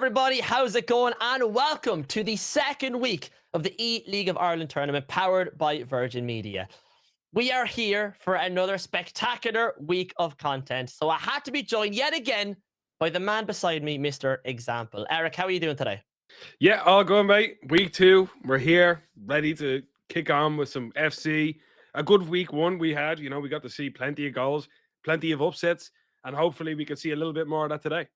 everybody, how's it going? And welcome to the second week of the eLeague of Ireland tournament powered by Virgin Media. We are here for another spectacular week of content. So I had to be joined yet again by the man beside me, Mr. Example. Eric, how are you doing today? Yeah, all good, mate. Week 2, we're here, ready to kick on with some FC. A good week 1 we had. We got to see plenty of goals, plenty of upsets, and hopefully we could see a little bit more of that today.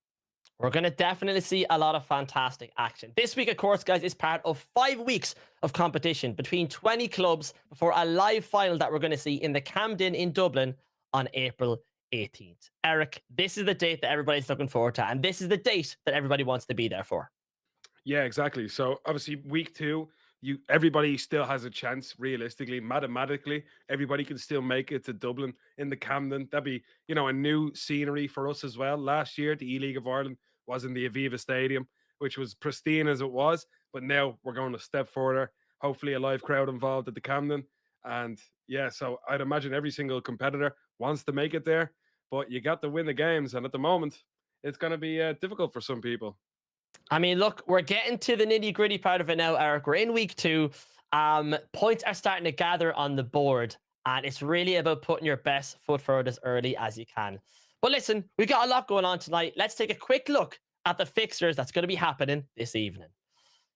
We're going to definitely see a lot of fantastic action. This week, of course, guys, is part of 5 weeks of competition between 20 clubs before a live final that we're going to see in the Camden in Dublin on April 18th. Eric, this is the date that everybody's looking forward to, and this is the date that everybody wants to be there for. Yeah, exactly. So obviously week 2, everybody still has a chance, realistically, mathematically. Everybody can still make it to Dublin in the Camden. That'd be, a new scenery for us as well. Last year, the E-League of Ireland was in the Aviva Stadium, which was pristine as it was. But now we're going a step further. Hopefully a live crowd involved at the Camden. And yeah, so I'd imagine every single competitor wants to make it there. But you got to win the games. And at the moment, it's going to be difficult for some people. I mean, look, we're getting to the nitty gritty part of it now, Eric. We're in week 2. Points are starting to gather on the board, and it's really about putting your best foot forward as early as you can. But listen, we've got a lot going on tonight. Let's take a quick look at the fixtures that's going to be happening this evening.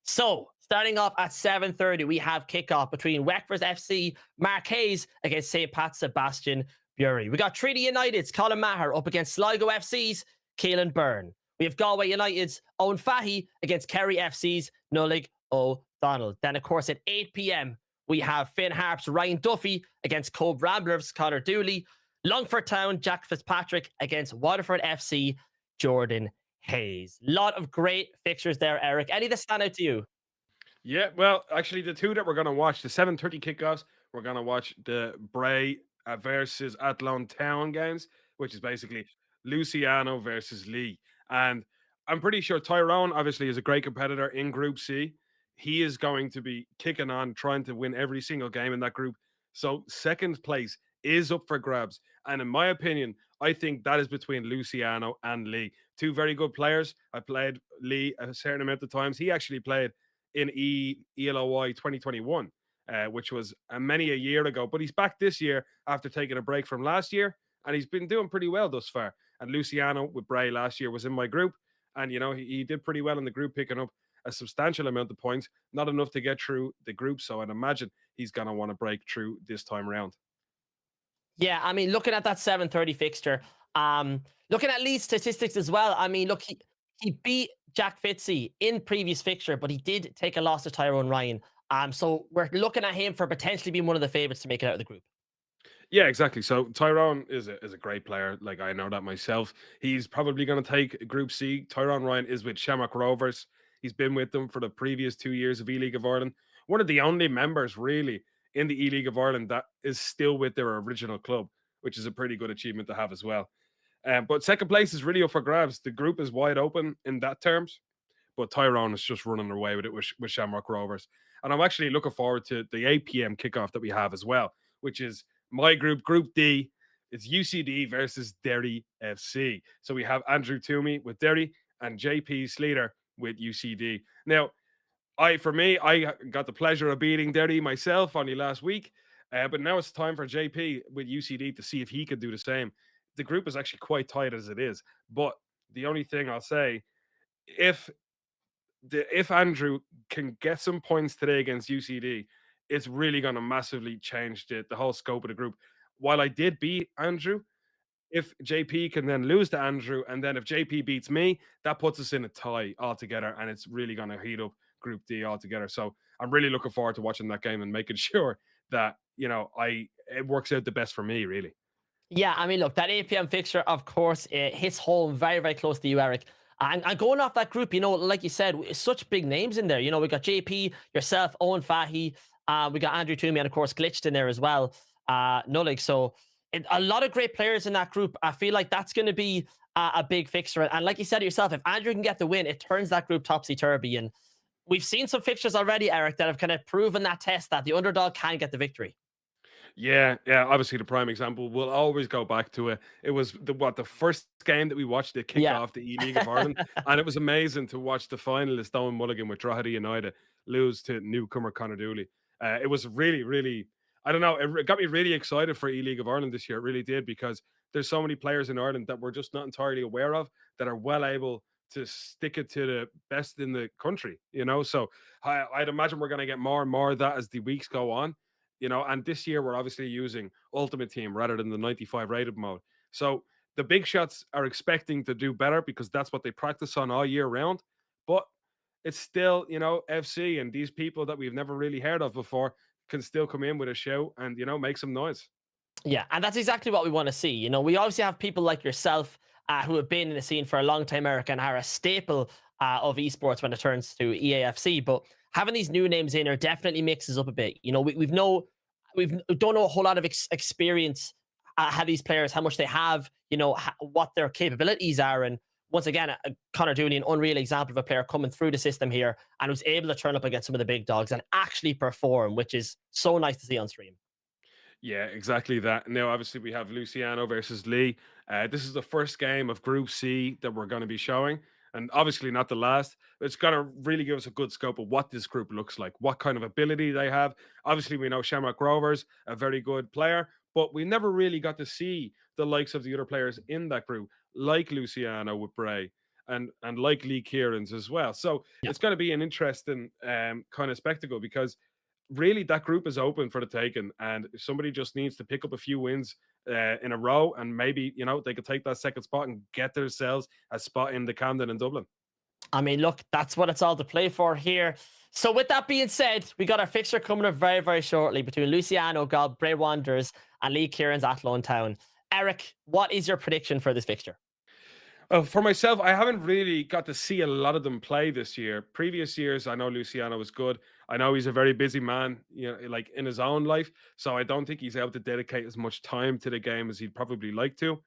So, starting off at 7:30, we have kickoff between Wexford FC Marquez against St. Pat's Sebastian Bury. We got Treaty United's Colin Maher up against Sligo FC's Keelan Byrne. We have Galway United's Owen Fahy against Kerry FC's Nullig O'Donnell. Then, of course, at 8 p.m., we have Finn Harp's Ryan Duffy against Cove Ramblers' Connor Dooley. Longford Town, Jack Fitzpatrick against Waterford FC, Jordan Hayes. Lot of great fixtures there, Eric. Any that stand out to you? Yeah, well, actually, the two that we're going to watch, the 7:30 kickoffs, we're going to watch the Bray versus Athlone Town games, which is basically Luciano versus Lee. And I'm pretty sure Tyrone, obviously, is a great competitor in Group C. He is going to be kicking on, trying to win every single game in that group. So second place is up for grabs. And in my opinion, I think that is between Luciano and Lee. Two very good players. I played Lee a certain amount of times. He actually played in ELOI 2021, which was many a year ago. But he's back this year after taking a break from last year. And he's been doing pretty well thus far. And Luciano with Bray last year was in my group. And, he did pretty well in the group, picking up a substantial amount of points. Not enough to get through the group. So I'd imagine he's going to want to break through this time around. Yeah, I mean, looking at that 7:30 fixture, looking at Lee's statistics as well. I mean, look, he beat Jack Fitzy in previous fixture, but he did take a loss to Tyrone Ryan. So we're looking at him for potentially being one of the favorites to make it out of the group. Yeah, exactly. So Tyrone is a great player. Like, I know that myself. He's probably going to take Group C. Tyrone Ryan is with Shamrock Rovers. He's been with them for the previous 2 years of E-League of Ireland. One of the only members really in the E-League of Ireland that is still with their original club, which is a pretty good achievement to have as well. But second place is really up for grabs. The group is wide open in that terms, but Tyrone is just running away with it with Shamrock Rovers. And I'm actually looking forward to the 8 p.m. kickoff that we have as well, which is my group, Group D. It's UCD versus Derry FC. So we have Andrew Toomey with Derry and JP Sleater with UCD. Now, I got the pleasure of beating Derry myself only last week, but now it's time for JP with UCD to see if he could do the same. The group is actually quite tight as it is, but the only thing I'll say, if Andrew can get some points today against UCD, it's really going to massively change the whole scope of the group. While I did beat Andrew, if JP can then lose to Andrew, and then if JP beats me, that puts us in a tie altogether, and it's really going to heat up Group D altogether. So I'm really looking forward to watching that game and making sure that, it works out the best for me, really. Yeah, I mean, look, that 8 p.m. fixture, of course, it hits home very, very close to you, Eric. And going off that group, like you said, such big names in there. We got JP, yourself, Owen Fahy, we got Andrew Toomey, and of course, Glitched in there as well. Nullig. So a lot of great players in that group. I feel like that's going to be a big fixture. And like you said yourself, if Andrew can get the win, it turns that group topsy-turvy. And we've seen some fixtures already, Eric, that have kind of proven that test that the underdog can get the victory. Yeah, yeah. Obviously, the prime example. We'll always go back to it. It was the first game that we watched to kick Yeah. off the E-League of Ireland, and it was amazing to watch the finalist Owen Mulligan with Drogheda United lose to newcomer Connor Dooley. It was really, really. I don't know. It got me really excited for E-League of Ireland this year. It really did because there's so many players in Ireland that we're just not entirely aware of that are well able to stick it to the best in the country. So I'd imagine we're going to get more and more of that as the weeks go on. And this year we're obviously using Ultimate Team rather than the 95 rated mode. So the big shots are expecting to do better because that's what they practice on all year round. But it's still, FC and these people that we've never really heard of before can still come in with a show and, make some noise. Yeah, and that's exactly what we want to see. We obviously have people like yourself who have been in the scene for a long time, Eric, and are a staple of esports when it turns to EAFC. But having these new names in there definitely mixes up a bit. We don't know a whole lot of experience. How these players, how much they have, what their capabilities are, and once again, Connor Dooley, an unreal example of a player coming through the system here and who's able to turn up against some of the big dogs and actually perform, which is so nice to see on stream. Yeah, exactly that. Now, obviously, we have Luciano versus Lee. This is the first game of Group C that we're going to be showing, and obviously not the last. But it's going to really give us a good scope of what this group looks like, what kind of ability they have. Obviously, we know Shamrock Rovers, a very good player, but we never really got to see the likes of the other players in that group, like Luciano with Bray. And like Lee Kieran's as well. So Yeah. it's going to be an interesting kind of spectacle because really that group is open for the taking, and somebody just needs to pick up a few wins in a row, and maybe they could take that second spot and get themselves a spot in the Camden in Dublin. I mean, look, that's what it's all to play for here. So with that being said, we got our fixture coming up very, very shortly between Luciano Gob, Bray Wanderers, and Lee Kieran's Athlone Town. Eric, what is your prediction for this fixture? For myself, I haven't really got to see a lot of them play this year. Previous years, I know Luciano was good. I know he's a very busy man, like in his own life. So I don't think he's able to dedicate as much time to the game as he'd probably like to.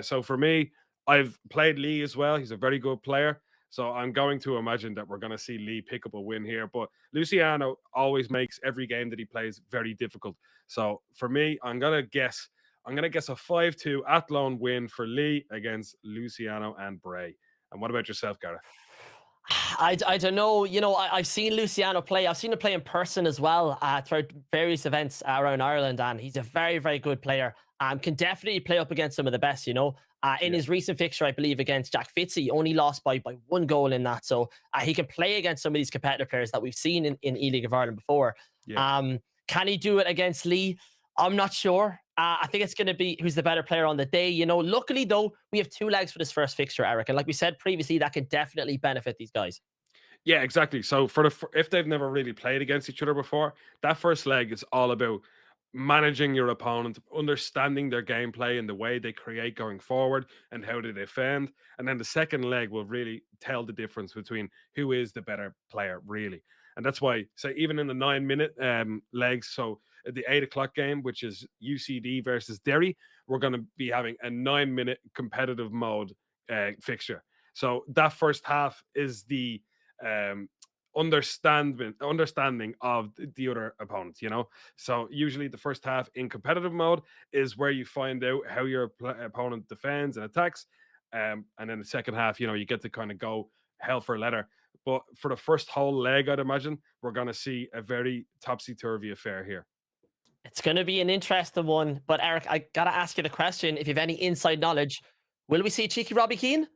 So for me, I've played Lee as well. He's a very good player. So I'm going to imagine that we're going to see Lee pick up a win here. But Luciano always makes every game that he plays very difficult. So for me, I'm gonna guess a 5-2 Athlone win for Lee against Luciano and Bray. And what about yourself, Gareth? I don't know. I've seen Luciano play. I've seen him play in person as well throughout various events around Ireland, and he's a very, very good player. Can definitely play up against some of the best. In Yeah, his recent fixture, I believe against Jack Fitzy, he only lost by one goal in that. So he can play against some of these competitive players that we've seen in E-League of Ireland before. yeah. Can he do it against Lee? I'm not sure. I think it's going to be who's the better player on the day. Luckily, though, we have two legs for this first fixture, Eric. And like we said previously, that can definitely benefit these guys. Yeah, exactly. So if they've never really played against each other before, that first leg is all about managing your opponent, understanding their gameplay and the way they create going forward and how they defend. And then the second leg will really tell the difference between who is the better player, really. And that's why, say, even in the 9 minute legs, so the 8 o'clock game, which is UCD versus Derry, we're going to be having a 9 minute competitive mode fixture. So that first half is the um understanding of the other opponent. So usually the first half in competitive mode is where you find out how your opponent defends and attacks, and then the second half, you get to kind of go hell for leather. But for the first whole leg, I'd imagine we're going to see a very topsy-turvy affair here. It's going to be an interesting one. But Eric, I got to ask you the question. If you have any inside knowledge, will we see cheeky Robbie Keane?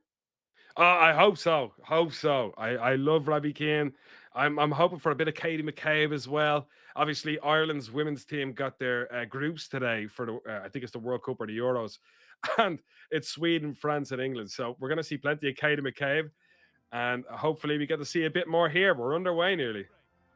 I hope so. Hope so. I love Robbie Keane. I'm hoping for a bit of Katie McCabe as well. Obviously, Ireland's women's team got their groups today for the I think it's the World Cup or the Euros, and it's Sweden, France, and England. So we're going to see plenty of Katie McCabe, and hopefully we get to see a bit more here. We're underway nearly.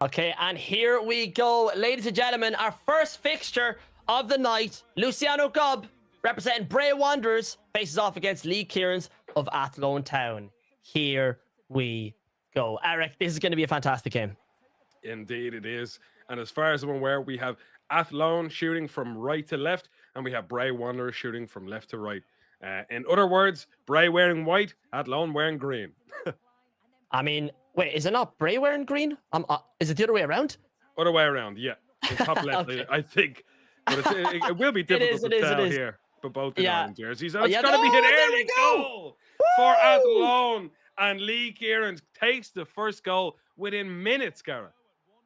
Okay, and here we go. Ladies and gentlemen, our first fixture of the night. Luciano Gob, representing Bray Wanderers, faces off against Lee Kieran's of Athlone Town. Here we go. Eric, this is going to be a fantastic game. Indeed, it is. And as far as I'm aware, we have Athlone shooting from right to left, and we have Bray Wanderer shooting from left to right. In other words, Bray wearing white, Athlone wearing green. I mean, wait, is it not Bray wearing green? Is it the other way around? Other way around, yeah. In top left, Okay. I think. but it will be It difficult is, to it is, it tell is. here for both in Yeah. Ireland jerseys. And Oh, it's yeah. going to be an Oh, there we early go. goal for Woo! Athlone. And Lee Kieran takes the first goal within minutes, Gareth.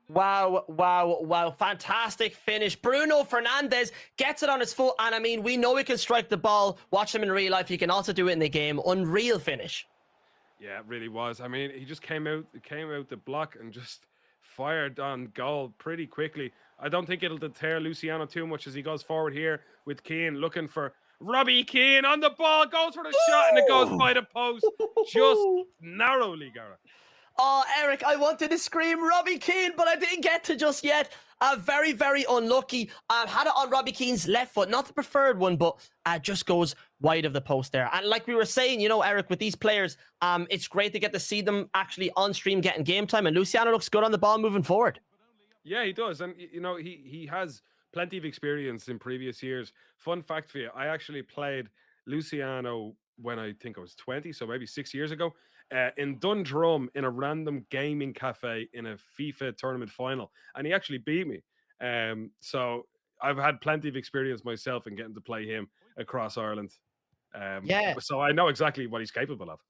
Wow, wow, wow. Fantastic finish. Bruno Fernandes gets it on his foot. And I mean, we know he can strike the ball. Watch him in real life. He can also do it in the game. Unreal finish. Yeah, it really was. I mean, he just came out the block and just fired on goal pretty quickly. I don't think it'll deter Luciano too much as he goes forward here with Keane looking for Robbie Keane on the ball, goes for the shot, and it goes by the post just narrowly, Gareth. Oh, Eric, I wanted to scream Robbie Keane, but I didn't get to just yet. Very, very unlucky. Had it on Robbie Keane's left foot, not the preferred one, but just goes wide of the post there. And like we were saying, you know, Eric, with these players, it's great to get to see them actually on stream getting game time. And Luciano looks good on the ball moving forward. Yeah, he does. And, you know, he has plenty of experience in previous years. Fun fact for you, I actually played Luciano when I think I was 20, so maybe 6 years ago, in Dundrum in a random gaming cafe in a FIFA tournament final. And he actually beat me. So I've had plenty of experience myself in getting to play him across Ireland. Yeah. So I know exactly what he's capable of.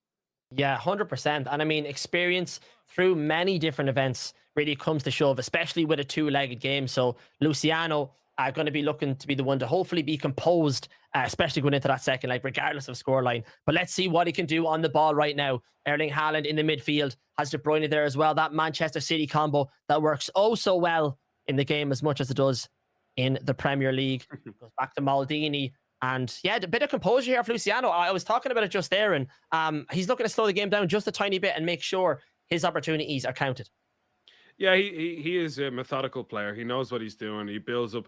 Yeah, 100%. And I mean, experience through many different events really comes to shove, especially with a two-legged game. So Luciano are going to be looking to be the one to hopefully be composed, especially going into that second leg, regardless of scoreline. But let's see what he can do on the ball right now. Erling Haaland in the midfield has De Bruyne there as well. That Manchester City combo that works oh so well in the game as much as it does in the Premier League. Goes back to Maldini. And yeah, a bit of composure here for Luciano. I was talking about it just there, and he's looking to slow the game down just a tiny bit and make sure his opportunities are counted. Yeah, he is a methodical player. He knows what he's doing. He builds up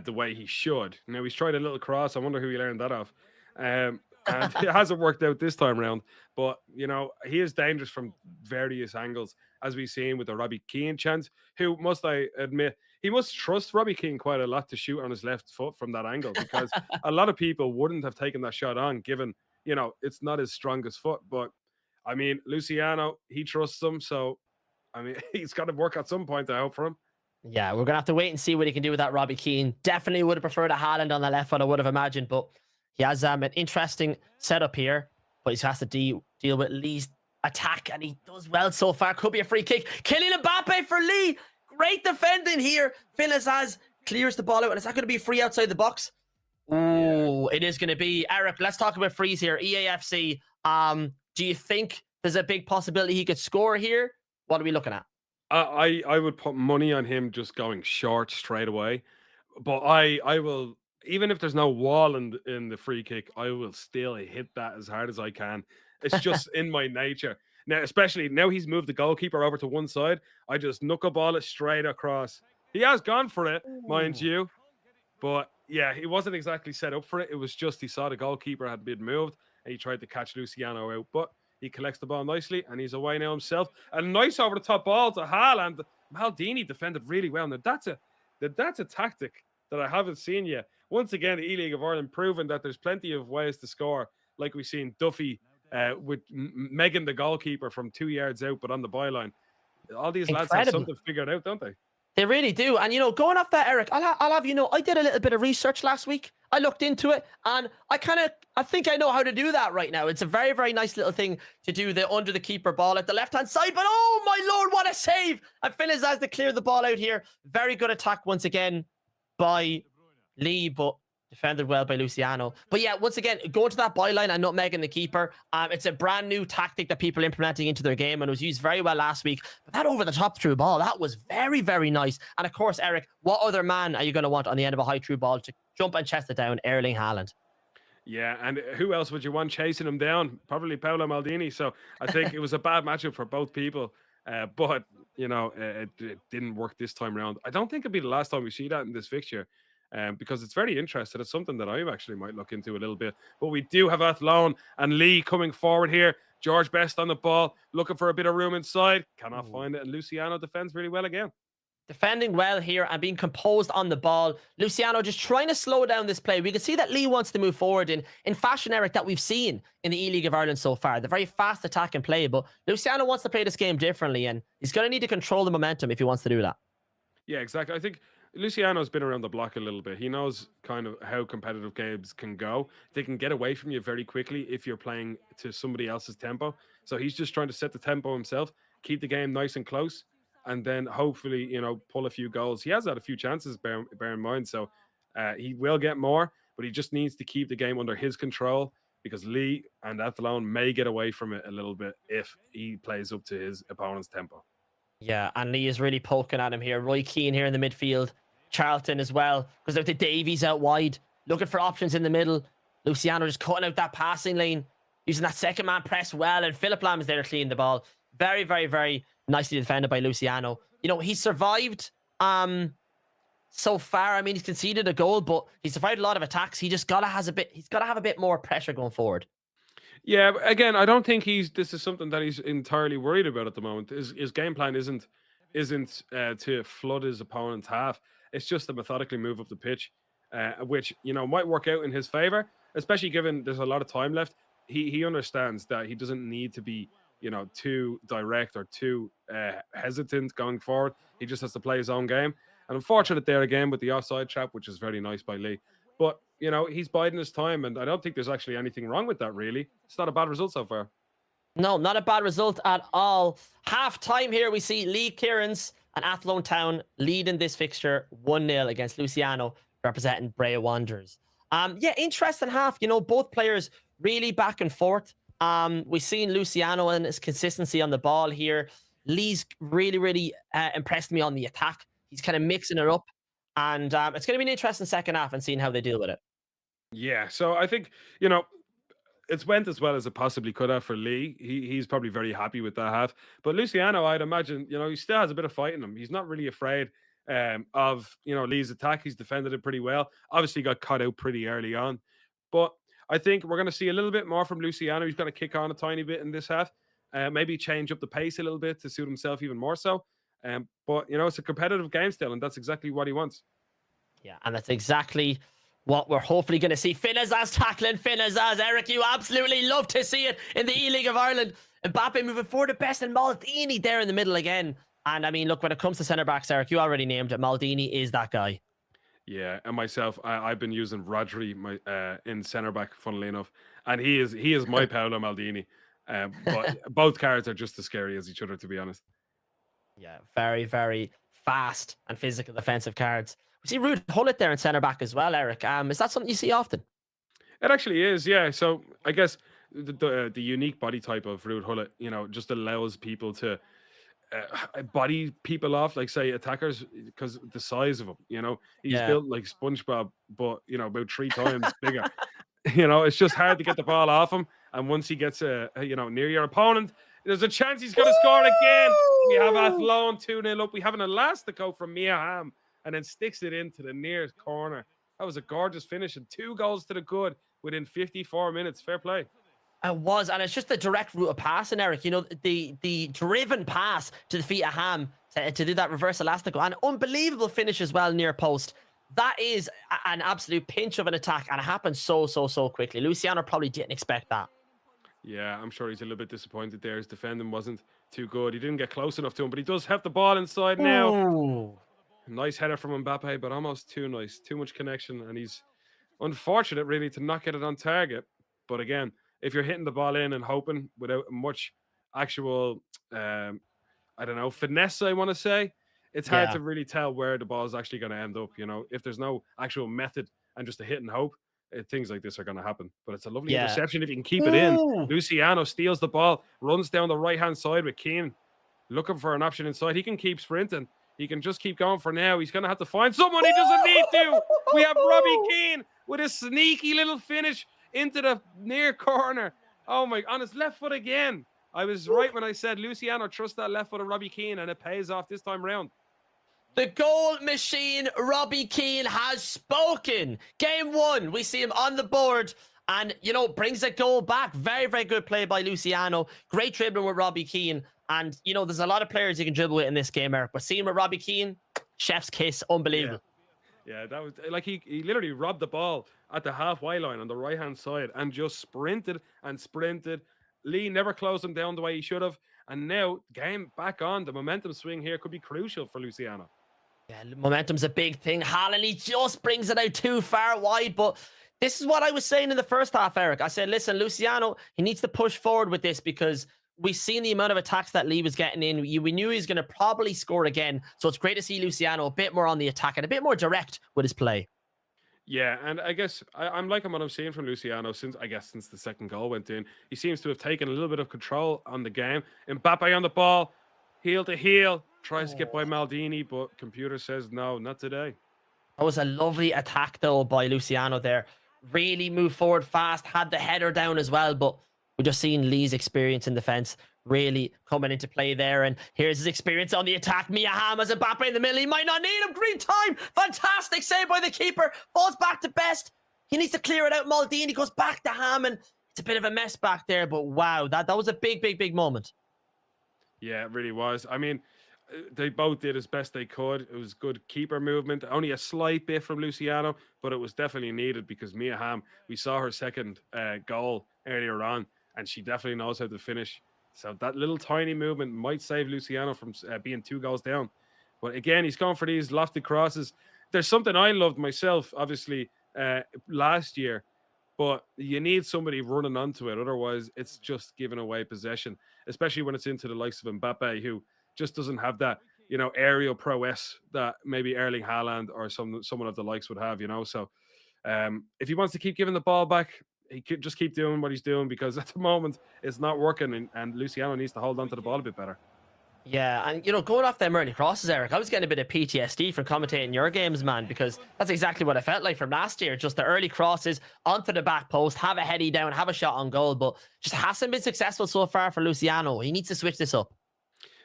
the way he should. Now he's tried a little cross. I wonder who he learned that off. And it hasn't worked out this time around. But you know, he is dangerous from various angles, as we've seen with the Robbie Keane chance. Who must I admit, he must trust Robbie Keane quite a lot to shoot on his left foot from that angle, because a lot of people wouldn't have taken that shot on, given you know it's not his strongest foot. But I mean, Luciano, he trusts him, so I mean, he's got to work at some point, I hope, for him. Yeah, we're gonna have to wait and see what he can do with that Robbie Keane. Definitely would have preferred a Haaland on the left foot, I would have imagined, but he has an interesting setup here. But he has to deal with Lee's attack, and he does well so far. Could be a free kick. Kylian Mbappe for Lee. Great defending here. Finazaz clears the ball out, and is that going to be free outside the box? Ooh, it is going to be. Eric, let's talk about frees here. EAFC. Do you think there's a big possibility he could score here? What are we looking at? I would put money on him just going short straight away. But I will, even if there's no wall in the free kick, I will still hit that as hard as I can. It's just in my nature. Now, especially now he's moved the goalkeeper over to one side, I just knuckleball it straight across. He has gone for it, mind Ooh. you. But yeah, he wasn't exactly set up for it. It was just he saw the goalkeeper had been moved and he tried to catch Luciano out. But he collects the ball nicely and he's away now himself. A nice over the top ball to Haaland. Maldini defended really well. Now that's a tactic that I haven't seen yet. Once again, the E-League of Ireland proving that there's plenty of ways to score, like we've seen Duffy with Megan the goalkeeper from 2 yards out, but on the byline. All these lads have Incredible. something figured out, don't they? They really do. And, you know, going off that, Eric, I'll have you know, I did a little bit of research last week. I looked into it, and I think I know how to do that right now. It's a very, very nice little thing to do, the under the keeper ball at the left-hand side. But, oh, my Lord, what a save. And Finnes has to clear the ball out here. Very good attack once again by Lee, but defended well by Luciano. But yeah, once again, go to that byline and nutmegging the keeper. It's a brand new tactic that people are implementing into their game, and it was used very well last week. But that over the top through ball, that was very, very nice. And of course, Eric, what other man are you going to want on the end of a high through ball to jump and chest it down? Erling Haaland. Yeah, and who else would you want chasing him down? Probably Paolo Maldini. So I think it was a bad matchup for both people. But, you know, it didn't work this time around. I don't think it'll be the last time we see that in this fixture. Because it's very interesting. It's something that I actually might look into a little bit. But we do have Athlone and Lee coming forward here. George Best on the ball, looking for a bit of room inside. Cannot find it. And Luciano defends really well again. Defending well here and being composed on the ball. Luciano just trying to slow down this play. We can see that Lee wants to move forward in fashion, Eric, that we've seen in the E-League of Ireland so far. The very fast attack and play. But Luciano wants to play this game differently, and he's going to need to control the momentum if he wants to do that. Yeah, exactly. I think Luciano's been around the block a little bit. He knows kind of how competitive games can go. They can get away from you very quickly if you're playing to somebody else's tempo. So he's just trying to set the tempo himself, keep the game nice and close, and then hopefully, pull a few goals. He has had a few chances, bear in mind. So he will get more, but he just needs to keep the game under his control because Lee and Athlone may get away from it a little bit if he plays up to his opponent's tempo. Yeah, and Lee is really poking at him here. Roy Keane here in the midfield. Charlton as well, because they've the Davies out wide, looking for options in the middle. Luciano just cutting out that passing lane, using that second man press well, and Philip Lam is there to clean the ball. Very, very, very nicely defended by Luciano. He's survived so far. I mean, he's conceded a goal, but he's survived a lot of attacks. He's got to have a bit more pressure going forward. Yeah, but again, I don't think this is something that he's entirely worried about at the moment. His game plan isn't to flood his opponent's half. It's just to methodically move up the pitch, which might work out in his favor, especially given there's a lot of time left. He understands that he doesn't need to be too direct or too hesitant going forward. He just has to play his own game. And unfortunate there again with the offside trap, which is very nice by Lee. But he's biding his time, and I don't think there's actually anything wrong with that. Really, it's not a bad result so far. No, not a bad result at all. Half time here, we see Lee Kieran's and Athlone Town leading this fixture 1-0 against Luciano, representing Bray Wanderers. Yeah, interesting half. Both players really back and forth. We've seen Luciano and his consistency on the ball here. Lee's really, really impressed me on the attack. He's kind of mixing it up. And it's going to be an interesting second half and seeing how they deal with it. Yeah, so I think it's went as well as it possibly could have for Lee. He's probably very happy with that half. But Luciano, I'd imagine, he still has a bit of fight in him. He's not really afraid of Lee's attack. He's defended it pretty well. Obviously got caught out pretty early on. But I think we're going to see a little bit more from Luciano. He's going to kick on a tiny bit in this half. Maybe change up the pace a little bit to suit himself even more so. But it's a competitive game still, and that's exactly what he wants. Yeah, and that's exactly what we're hopefully going to see. Finn Azaz tackling Finn Azaz. Eric, you absolutely love to see it in the eLeague of Ireland. Mbappe moving forward, the best, and Maldini there in the middle again. And I mean, look, when it comes to centre backs, Eric, you already named it. Maldini is that guy. Yeah, and myself, I've been using Rodri in centre back, funnily enough, and he is my Paolo Maldini. But both cards are just as scary as each other, to be honest. Yeah, very, very fast and physical defensive cards. We see Ruud Gullit there in centre back as well, Eric. Is that something you see often? It actually is, yeah. So I guess the unique body type of Ruud Gullit, just allows people to body people off, like say attackers, because the size of him. He's built like SpongeBob, but about 3 times bigger. It's just hard to get the ball off him, and once he gets near your opponent, there's a chance he's going to score again. We have Athlone 2-0 up. We have an elastico from Mia Hamm, and then sticks it into the nearest corner. That was a gorgeous finish, and 2 goals to the good within 54 minutes. Fair play. It was, and it's just the direct route of passing, Eric. The driven pass to the feet of Ham to do that reverse elastico. An unbelievable finish as well near post. That is an absolute pinch of an attack, and it happened so quickly. Luciano probably didn't expect that. Yeah, I'm sure he's a little bit disappointed there. His defending wasn't too good. He didn't get close enough to him, but he does have the ball inside now. Ooh. Nice header from Mbappe, but almost too nice. Too much connection, and he's unfortunate, really, to not get it on target. But again, if you're hitting the ball in and hoping without much actual, finesse, I want to say, it's hard to really tell where the ball is actually going to end up. If there's no actual method and just a hit and hope, things like this are going to happen. But it's a lovely interception if you can keep it in. Luciano steals the ball, runs down the right-hand side with Keane, looking for an option inside. He can keep sprinting. He can just keep going for now. He's going to have to find someone. He doesn't need to. We have Robbie Keane with a sneaky little finish into the near corner. Oh my, on his left foot again. I was right when I said Luciano trust that left foot of Robbie Keane, and it pays off this time round. The goal machine, Robbie Keane, has spoken. Game 1, we see him on the board and, brings a goal back. Very, very good play by Luciano. Great dribbling with Robbie Keane. And, there's a lot of players you can dribble with in this game, Eric. But seeing with Robbie Keane, chef's kiss, unbelievable. Yeah, that was like he literally robbed the ball at the halfway line on the right-hand side and just sprinted and sprinted. Lee never closed him down the way he should have. And now, game back on. The momentum swing here could be crucial for Luciano. Yeah, momentum's a big thing. Haaland, he just brings it out too far wide. But this is what I was saying in the first half, Eric. I said, listen, Luciano, he needs to push forward with this because we've seen the amount of attacks that Lee was getting in. We knew he was going to probably score again. So it's great to see Luciano a bit more on the attack and a bit more direct with his play. Yeah, and I guess I'm liking what I'm seeing from Luciano since the second goal went in. He seems to have taken a little bit of control on the game. Mbappe on the ball, heel to heel, tries to get by Oh, Maldini, but computer says no, not today. that was a lovely attack, though, by Luciano there. Really moved forward fast, had the header down as well. But we just seen Lee's experience in defense really coming into play there. And here's his experience on the attack. Mia Hamm as Mbappe in the middle. He might not need him. Green time. Fantastic save by the keeper. Falls back to Best. He needs to clear it out. Maldini goes back to Hamm. And it's a bit of a mess back there. But wow, that was a big, big, big moment. Yeah, it really was. I mean, they both did as best they could. It was good keeper movement. Only a slight bit from Luciano, but it was definitely needed because Mia Hamm, we saw her second goal earlier on, and she definitely knows how to finish. So that little tiny movement might save Luciano from being 2 goals down. But again, he's going for these lofted crosses. There's something I loved myself, obviously, last year, but you need somebody running onto it. Otherwise, it's just giving away possession, especially when it's into the likes of Mbappe, who just doesn't have that, aerial prowess that maybe Erling Haaland or someone of the likes would have. So if he wants to keep giving the ball back, he could just keep doing what he's doing because at the moment it's not working, and Luciano needs to hold on to the ball a bit better. Yeah, and going off them early crosses, Eric, I was getting a bit of PTSD from commentating your games, man, because that's exactly what I felt like from last year. Just the early crosses onto the back post, have a heady down, have a shot on goal, but just hasn't been successful so far for Luciano. He needs to switch this up.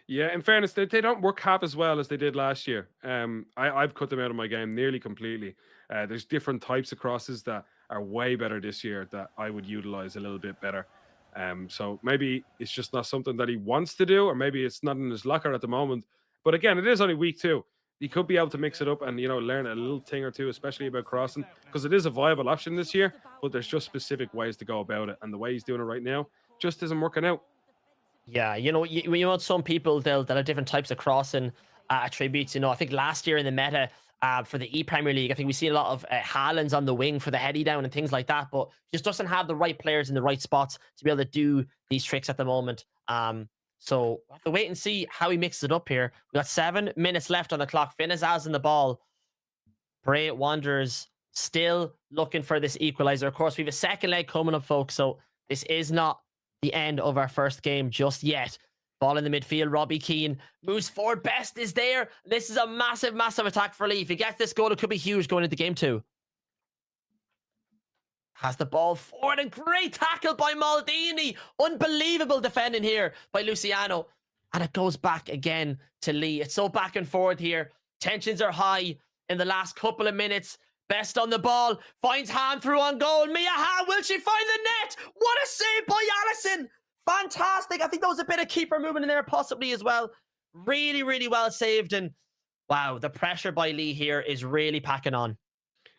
Yeah, in fairness, they don't work half as well as they did last year. I've cut them out of my game nearly completely. There's different types of crosses that are way better this year that I would utilize a little bit better. So maybe it's just not something that he wants to do, or maybe it's not in his locker at the moment. But again, it is only week 2. He could be able to mix it up and learn a little thing or two, especially about crossing, because it is a viable option this year. But there's just specific ways to go about it, and the way he's doing it right now just isn't working out. Yeah, you want some people that have different types of crossing attributes. I think last year in the meta for the Premier League, I think we see a lot of Haalands on the wing for the heady down and things like that, but just doesn't have the right players in the right spots to be able to do these tricks at the moment. So we'll have to wait and see how he mixes it up here. We got 7 minutes left on the clock. Finn is in the ball. Bray Wanderers still looking for this equalizer. Of course, we have a second leg coming up, folks. So this is not the end of our first game just yet. Ball in the midfield. Robbie Keane moves forward. Best is there. This is a massive, massive attack for Lee. If he gets this goal, it could be huge going into game 2. Has the ball forward and great tackle by Maldini. Unbelievable defending here by Luciano. And it goes back again to Lee. It's so back and forth here. Tensions are high in the last couple of minutes. Best on the ball. Finds Ham through on goal. Mia Hamm, will she find the net? What a save by Allison. Fantastic. I think there was a bit of keeper movement in there possibly as well. Really, really well saved. And wow, the pressure by Lee here is really packing on.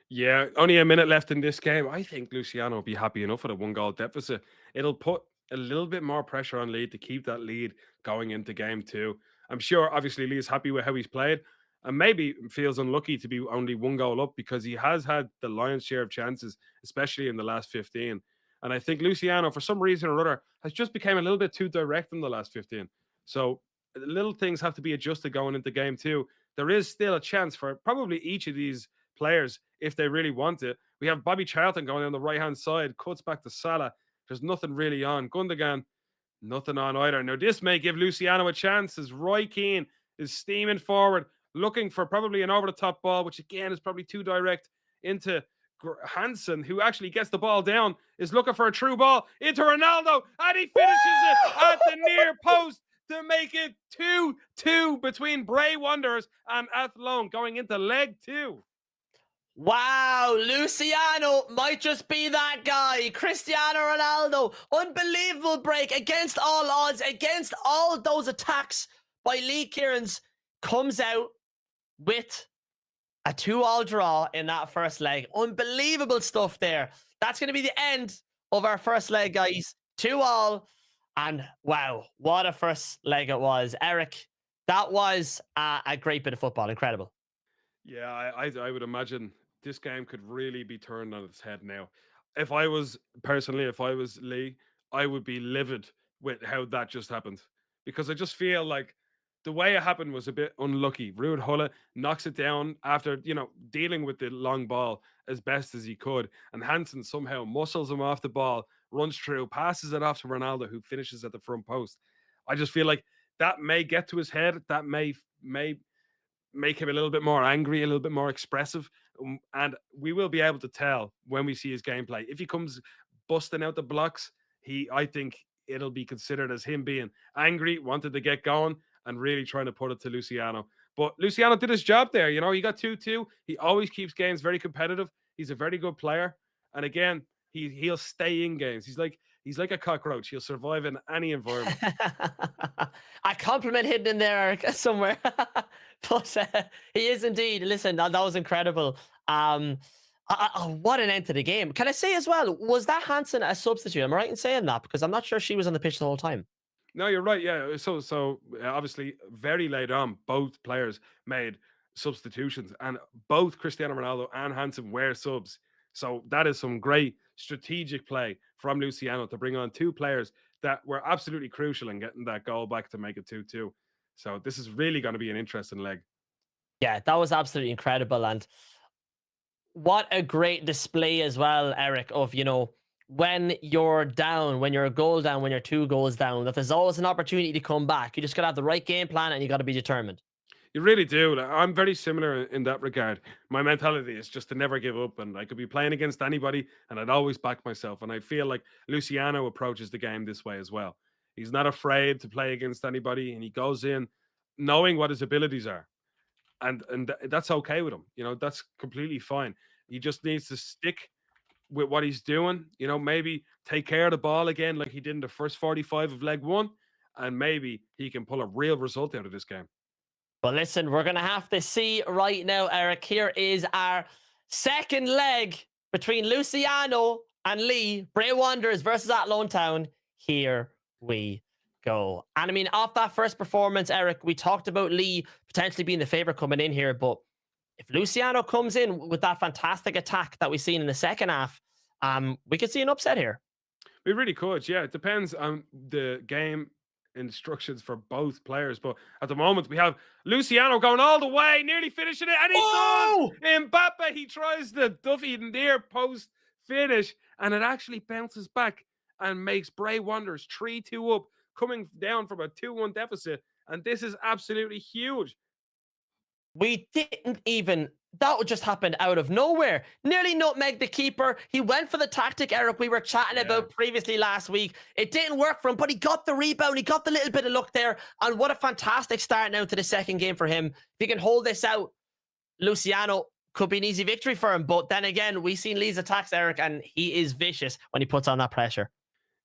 Yeah, only a minute left in this game. I think Luciano will be happy enough with a 1 goal deficit. It'll put a little bit more pressure on Lee to keep that lead going into game 2. I'm sure, obviously, Lee is happy with how he's played and maybe feels unlucky to be only 1 goal up because he has had the lion's share of chances, especially in the last 15. And I think Luciano, for some reason or other, has just become a little bit too direct in the last 15. So little things have to be adjusted going into game 2. There is still a chance for probably each of these players if they really want it. We have Bobby Charlton going on the right hand side, cuts back to Salah. There's nothing really on. Gundogan, nothing on either. Now, this may give Luciano a chance as Roy Keane is steaming forward, looking for probably an over the top ball, which again is probably too direct into Hansen, who actually gets the ball down, is looking for a true ball into Ronaldo, and he finishes it at the near post to make it 2-2 between Bray Wanderers and Athlone going into leg 2. Wow, Luciano might just be that guy. Cristiano Ronaldo, unbelievable break against all odds, against all those attacks by Lee Kieran's, comes out with a 2-2 draw in that first leg. Unbelievable stuff there. That's going to be the end of our first leg, guys. 2-2. And wow, what a first leg it was. Eric, that was a great bit of football. Incredible. Yeah, I would imagine this game could really be turned on its head now. If I was personally, if I was Lee, I would be livid with how that just happened because I just feel like the way it happened was a bit unlucky. Ruud Hulla knocks it down after dealing with the long ball as best as he could, and Hansen somehow muscles him off the ball, runs through, passes it off to Ronaldo, who finishes at the front post. I just feel like that may get to his head. That may make him a little bit more angry, a little bit more expressive. And we will be able to tell when we see his gameplay. If he comes busting out the blocks, I think it'll be considered as him being angry, wanted to get going, and really trying to put it to Luciano. But Luciano did his job there. He got 2-2. He always keeps games very competitive. He's a very good player. And again, he'll stay in games. He's like a cockroach. He'll survive in any environment. A compliment hidden in there somewhere. But he is indeed. Listen, that was incredible. What an end to the game. Can I say as well, was that Hansen a substitute? Am I right in saying that? Because I'm not sure she was on the pitch the whole time. No, you're right. Yeah. So obviously, very late on, both players made substitutions, and both Cristiano Ronaldo and Hansen were subs. So that is some great strategic play from Luciano to bring on two players that were absolutely crucial in getting that goal back to make it 2-2. So this is really going to be an interesting leg. Yeah, that was absolutely incredible. And what a great display as well, Eric, of, when you're down, when you're a goal down, when you're 2 goals down, that there's always an opportunity to come back. You just got to have the right game plan and you got to be determined. You really do. I'm very similar in that regard. My mentality is just to never give up, and I could be playing against anybody, and I'd always back myself. And I feel like Luciano approaches the game this way as well. He's not afraid to play against anybody, and he goes in knowing what his abilities are, and that's okay with him. That's completely fine. He just needs to stick with what he's doing. Maybe take care of the ball again, like he did in the first 45 of leg one, and maybe he can pull a real result out of this game. But listen, we're going to have to see right now, Eric. Here is our second leg between Luciano and Lee. Bray Wanderers versus Athlone Town. Here we go. And I mean, off that first performance, Eric, we talked about Lee potentially being the favorite coming in here. But if Luciano comes in with that fantastic attack that we've seen in the second half, we could see an upset here. We really could, yeah. It depends on the game instructions for both players. But at the moment, we have Luciano going all the way, nearly finishing it, and he does! Mbappe, he tries the Duffy near post finish, and it actually bounces back and makes Bray Wanderers 3-2 up, coming down from a 2-1 deficit. And this is absolutely huge. We didn't even, that just happened out of nowhere. Nearly nutmeg the keeper. He went for the tactic, Eric, we were chatting about previously last week. It didn't work for him, but he got the rebound. He got the little bit of luck there. And what a fantastic start now to the second game for him. If he can hold this out, Luciano could be an easy victory for him. But then again, we've seen Lee's attacks, Eric, and he is vicious when he puts on that pressure.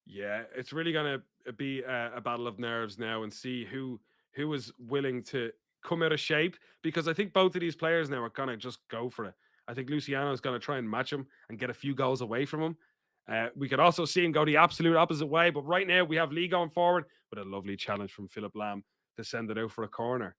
Yeah, it's really going to be a battle of nerves now, and see who is willing to come out of shape, because I think both of these players now are going to just go for it. I think Luciano is going to try and match him and get a few goals away from him. We could also see him go the absolute opposite way, but right now we have Lee going forward with a lovely challenge from Philip Lamb to send it out for a corner.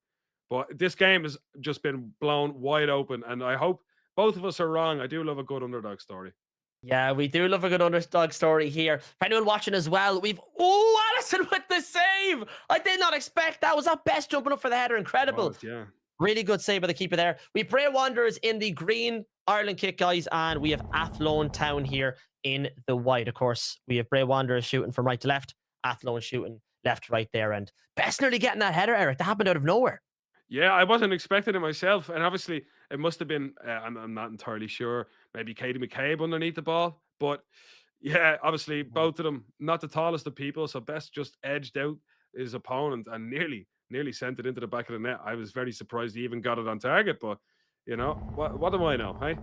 But this game has just been blown wide open, and I hope both of us are wrong. I do love a good underdog story. Yeah, we do love a good underdog story here. For anyone watching as well, Allison with the save. I did not expect that. Was that best jumping up for the header? Incredible. Yeah. Really good save by the keeper there. We Bray Wanderers in the green Ireland kit, guys, and we have Athlone Town here in the white. Of course, we have Bray Wanderers shooting from right to left, Athlone shooting left to right there, and Best nearly getting that header, Eric. That happened out of nowhere. Yeah, I wasn't expecting it myself, and obviously it must have been. I'm not entirely sure. Maybe Katie McCabe underneath the ball, but yeah, obviously both of them not the tallest of people, so Best just edged out his opponent and nearly sent it into the back of the net. I was very surprised he even got it on target, but what do I know, hey?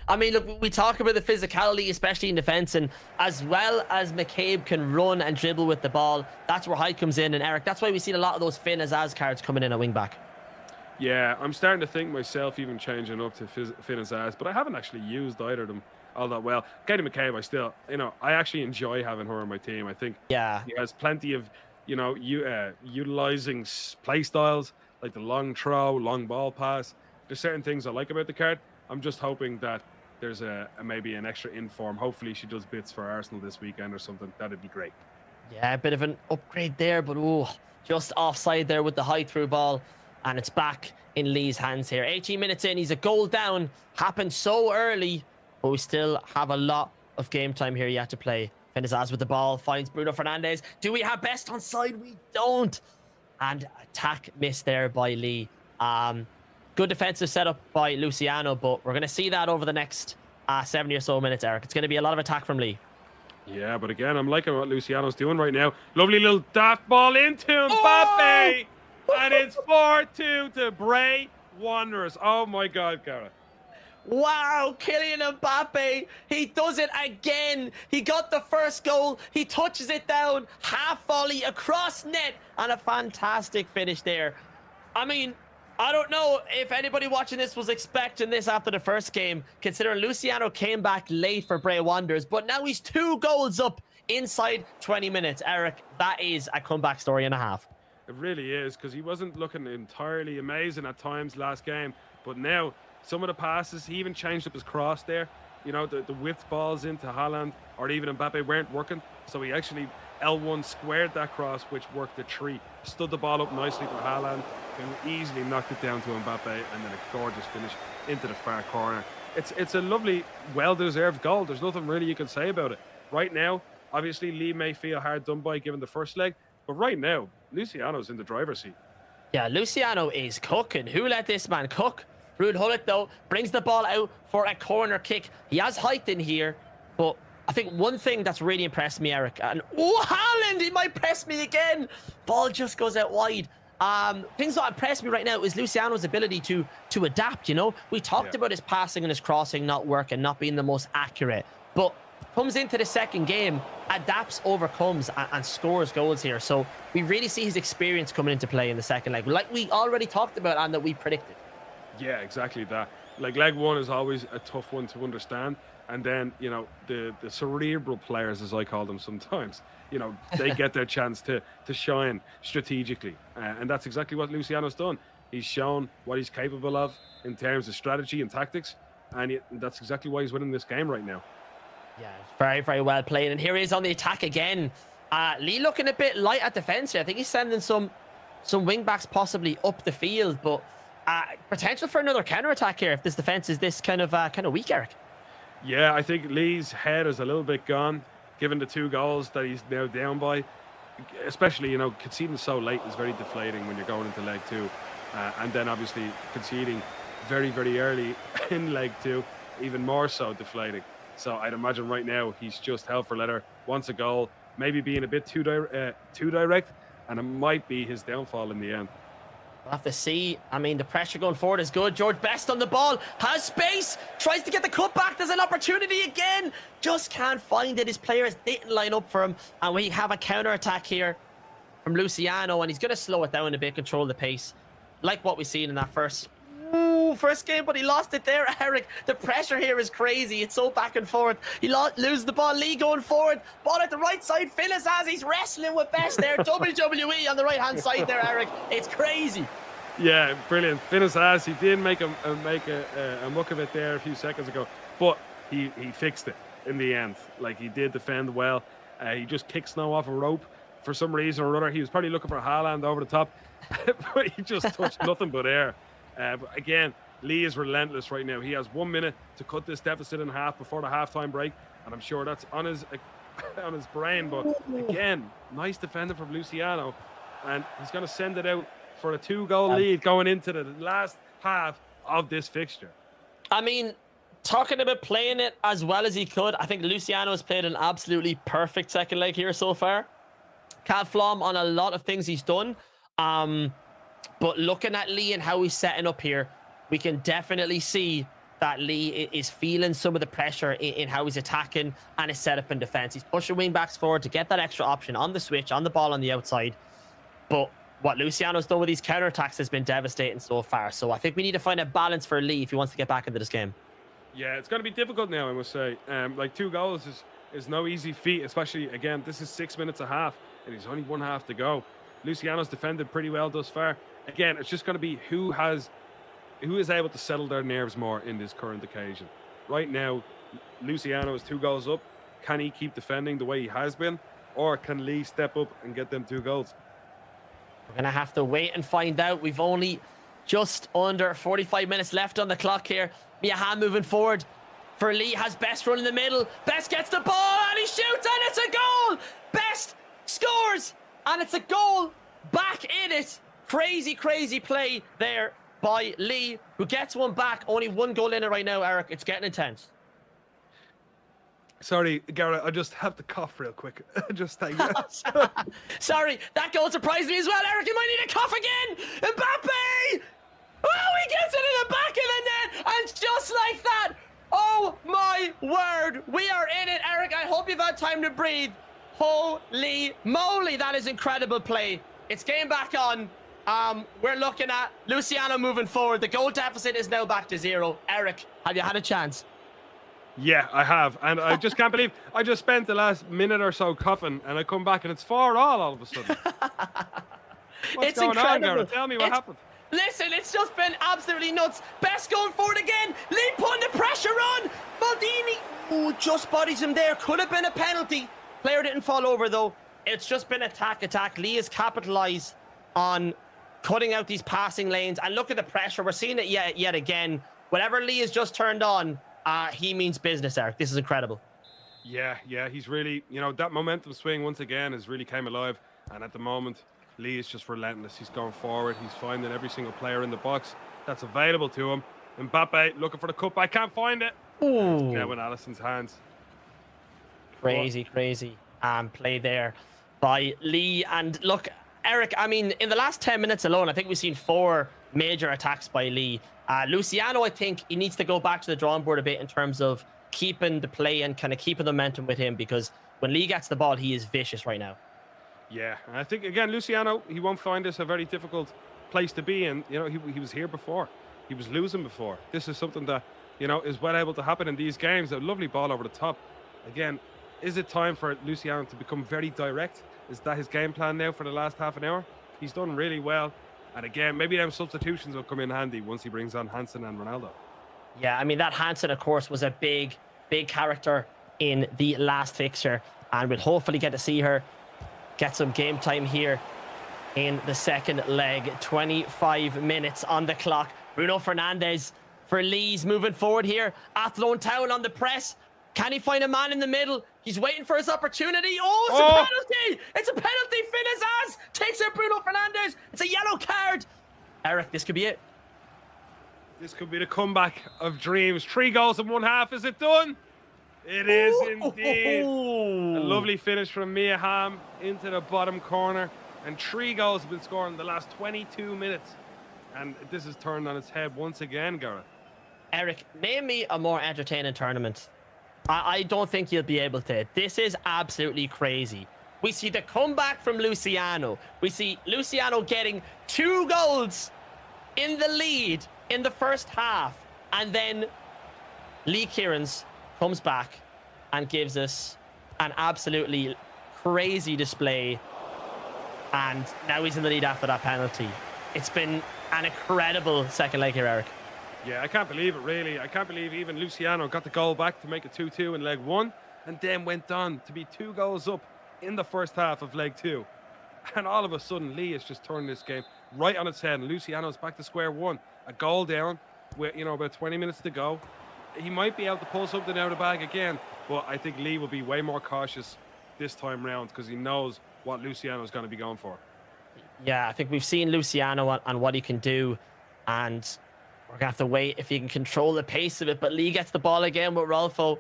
I mean, look, we talk about the physicality, especially in defense, and as well as McCabe can run and dribble with the ball, that's where height comes in. And Eric, that's why we've seen a lot of those Finn Azaz cards coming in at wing back. Yeah, I'm starting to think myself even changing up to Finn Azaz, but I haven't actually used either of them all that well. Katie McCabe, I actually enjoy having her on my team. I think he has plenty of, utilizing play styles like the long throw, long ball pass, there's certain things I like about the card. I'm just hoping that there's maybe an extra inform. Hopefully she does bits for Arsenal this weekend or something. That'd be great. Yeah, a bit of an upgrade there, but just offside there with the high through ball. And it's back in Lee's hands here. 18 minutes in, he's a goal down. Happened so early, but we still have a lot of game time here yet to play. Finizaz with the ball, finds Bruno Fernandes. Do we have best on side? We don't. And attack miss there by Lee. Good defensive setup by Luciano, but we're going to see that over the next 70 or so minutes, Eric. It's going to be a lot of attack from Lee. Yeah, but again, I'm liking what Luciano's doing right now. Lovely little daft ball into Mbappe. And it's 4-2 to Bray Wanderers. Oh my God, Gareth. Wow, Kylian Mbappe, he does it again. He got the first goal. He touches it down, half volley across net, and a fantastic finish there. I mean, I don't know if anybody watching this was expecting this after the first game, considering Luciano came back late for Bray Wanderers, but now he's 2 goals up inside 20 minutes. Eric, that is a comeback story and a half. It really is, because he wasn't looking entirely amazing at times last game, but now some of the passes, he even changed up his cross there. You know, the width balls into Haaland or even Mbappe weren't working, so he actually L1 squared that cross, which worked a 3. Stood the ball up nicely for Haaland, who easily knocked it down to Mbappe, and then a gorgeous finish into the far corner. It's a lovely, well-deserved goal. There's nothing really you can say about it. Right now, obviously, Lee may feel hard done by given the first leg, but right now, Luciano's in the driver's seat. Yeah, Luciano is cooking. Who let this man cook? Ruud Gullit, though, brings the ball out for a corner kick. He has height in here, but I think one thing that's really impressed me, Eric, and Haaland, he might press me again. Ball just goes out wide. Things that impress me right now is Luciano's ability to adapt, you know? We talked about his passing and his crossing not working, not being the most accurate, but comes into the second game, adapts, overcomes, and scores goals here. So we really see his experience coming into play in the second leg, like we already talked about and that we predicted. Yeah, exactly that. Like, leg one is always a tough one to understand. And then, you know, the cerebral players, as I call them sometimes, you know, they get their chance to shine strategically. And that's exactly what Luciano's done. He's shown what he's capable of in terms of strategy and tactics. And that's exactly why he's winning this game right now. Yeah, very, very well played. And here he is on the attack again. Lee looking a bit light at defense here. I think he's sending some wing backs possibly up the field, but potential for another counter attack here if this defense is this kind of weak, Eric. Yeah, I think Lee's head is a little bit gone, given the 2 goals that he's now down by. Especially, you know, conceding so late is very deflating when you're going into leg 2. And then obviously conceding very, very early in leg 2, even more so deflating. So I'd imagine right now he's just hell for leather, wants a goal, maybe being a bit too direct, and it might be his downfall in the end. We'll have to see. I mean, the pressure going forward is good. George Best on the ball, has space, tries to get the cut back. There's an opportunity again. Just can't find it. His players didn't line up for him. And we have a counter attack here from Luciano, and he's going to slow it down a bit, control the pace, like what we've seen in that first game, but he lost it there, Eric. The pressure here is crazy. It's so back and forth. He loses the ball. Lee going forward. Ball at the right side. Finizaz, he's wrestling with Best there. WWE on the right-hand side there, Eric. It's crazy. Yeah, brilliant. Finizaz, he did make a muck of it there a few seconds ago, but he fixed it in the end. Like, he did defend well. He just kicked Snow off a rope for some reason or another. He was probably looking for Haaland over the top, but he just touched nothing but air. But again, Lee is relentless right now. He has 1 minute to cut this deficit in half before the halftime break, and I'm sure that's on his brain. But again, nice defender from Luciano, and he's going to send it out for a 2-goal lead going into the last half of this fixture. I mean, talking about playing it as well as he could, I think Luciano has played an absolutely perfect second leg here so far. Can't flaw him on a lot of things he's done. But looking at Lee and how he's setting up here, we can definitely see that Lee is feeling some of the pressure in how he's attacking and his setup in defense. He's pushing wing backs forward to get that extra option on the switch, on the ball on the outside. But what Luciano's done with these counterattacks has been devastating so far. So I think we need to find a balance for Lee if he wants to get back into this game. Yeah, it's going to be difficult now, I must say. Like, 2 goals is no easy feat, especially, again, this is 6 minutes a half, and there's only 1 half to go. Luciano's defended pretty well thus far. Again, it's just going to be who has who is able to settle their nerves more in this current occasion? Right now, Luciano is 2 goals up. Can he keep defending the way he has been? Or can Lee step up and get them 2 goals? We're going to have to wait and find out. We've only just under 45 minutes left on the clock here. Miahan moving forward for Lee, has Best run in the middle. Best gets the ball and he shoots and it's a goal. Best scores and it's a goal. Back in it. Crazy, crazy play there by Lee, who gets one back. Only 1 goal in it right now, Eric. It's getting intense. Sorry, Garrett, I just have to cough real quick. Just thank you. Sorry, that goal surprised me as well, Eric. You might need a cough again. Mbappe! Oh, he gets it in the back of the net, and just like that, oh my word, we are in it, Eric. I hope you've had time to breathe. Holy moly, that is incredible play. It's game back on. We're looking at Luciano moving forward. The goal deficit is now back to 0. Eric, have you had a chance? Yeah, I have. And I just can't believe I just spent the last minute or so coughing and I come back and it's 4-all all of a sudden. What's It's going on, incredible. Garrett? Tell me what happened. Listen, it's just been absolutely nuts. Best going forward again. Lee putting the pressure on. Maldini, oh, just bodies him there. Could have been a penalty. Player didn't fall over though. It's just been attack. Lee has capitalized on cutting out these passing lanes. And look at the pressure. We're seeing it yet again. Whatever Lee has just turned on, he means business, Eric. This is incredible. Yeah, he's really, that momentum swing once again has really came alive. And at the moment, Lee is just relentless. He's going forward. He's finding every single player in the box that's available to him. Mbappe looking for the cutback, can't find it. Ooh. Now in Alisson's hands. Crazy play there by Lee. And look, Eric, I mean, in the last 10 minutes alone, I think we've seen 4 major attacks by Lee. Luciano, I think he needs to go back to the drawing board a bit in terms of keeping the play and kind of keeping the momentum with him, because when Lee gets the ball, he is vicious right now. Yeah, and I think, again, Luciano, he won't find this a very difficult place to be in. He was here before. He was losing before. This is something that, is well able to happen in these games. A lovely ball over the top. Again, is it time for Luciano to become very direct? Is that his game plan now for the last half an hour? He's done really well. And again, maybe them substitutions will come in handy once he brings on Hansen and Ronaldo. Yeah, I mean, that Hansen, of course, was a big character in the last fixture. And we'll hopefully get to see her get some game time here in the second leg. 25 minutes on the clock. Bruno Fernandes for Leeds moving forward here. Athlone Town on the press. Can he find a man in the middle? He's waiting for his opportunity. Oh, it's a penalty! It's a penalty. Finazaz takes out Bruno Fernandes. It's a yellow card. Eric, this could be it. This could be the comeback of dreams. 3 goals in 1 half. Is it done? It is indeed. A lovely finish from Mia Hamm into the bottom corner. And 3 goals have been scored in the last 22 minutes. And this is turned on its head once again, Gareth. Eric, name me a more entertaining tournament. I don't think you'll be able to. This is absolutely crazy. We see the comeback from Luciano. We see Luciano getting 2 goals in the lead in the first half. And then Lee Kieran's comes back and gives us an absolutely crazy display. And now he's in the lead after that penalty. It's been an incredible second leg here, Eric. Yeah, I can't believe it, really. I can't believe even Luciano got the goal back to make it 2-2 in leg 1 and then went on to be 2 goals up in the first half of leg 2. And all of a sudden, Lee has just turned this game right on its head and Luciano's back to square 1. A goal down with, about 20 minutes to go. He might be able to pull something out of the bag again, but I think Lee will be way more cautious this time round because he knows what Luciano's going to be going for. Yeah, I think we've seen Luciano and what he can do, and we're going to have to wait if he can control the pace of it. But Lee gets the ball again with Rolfo.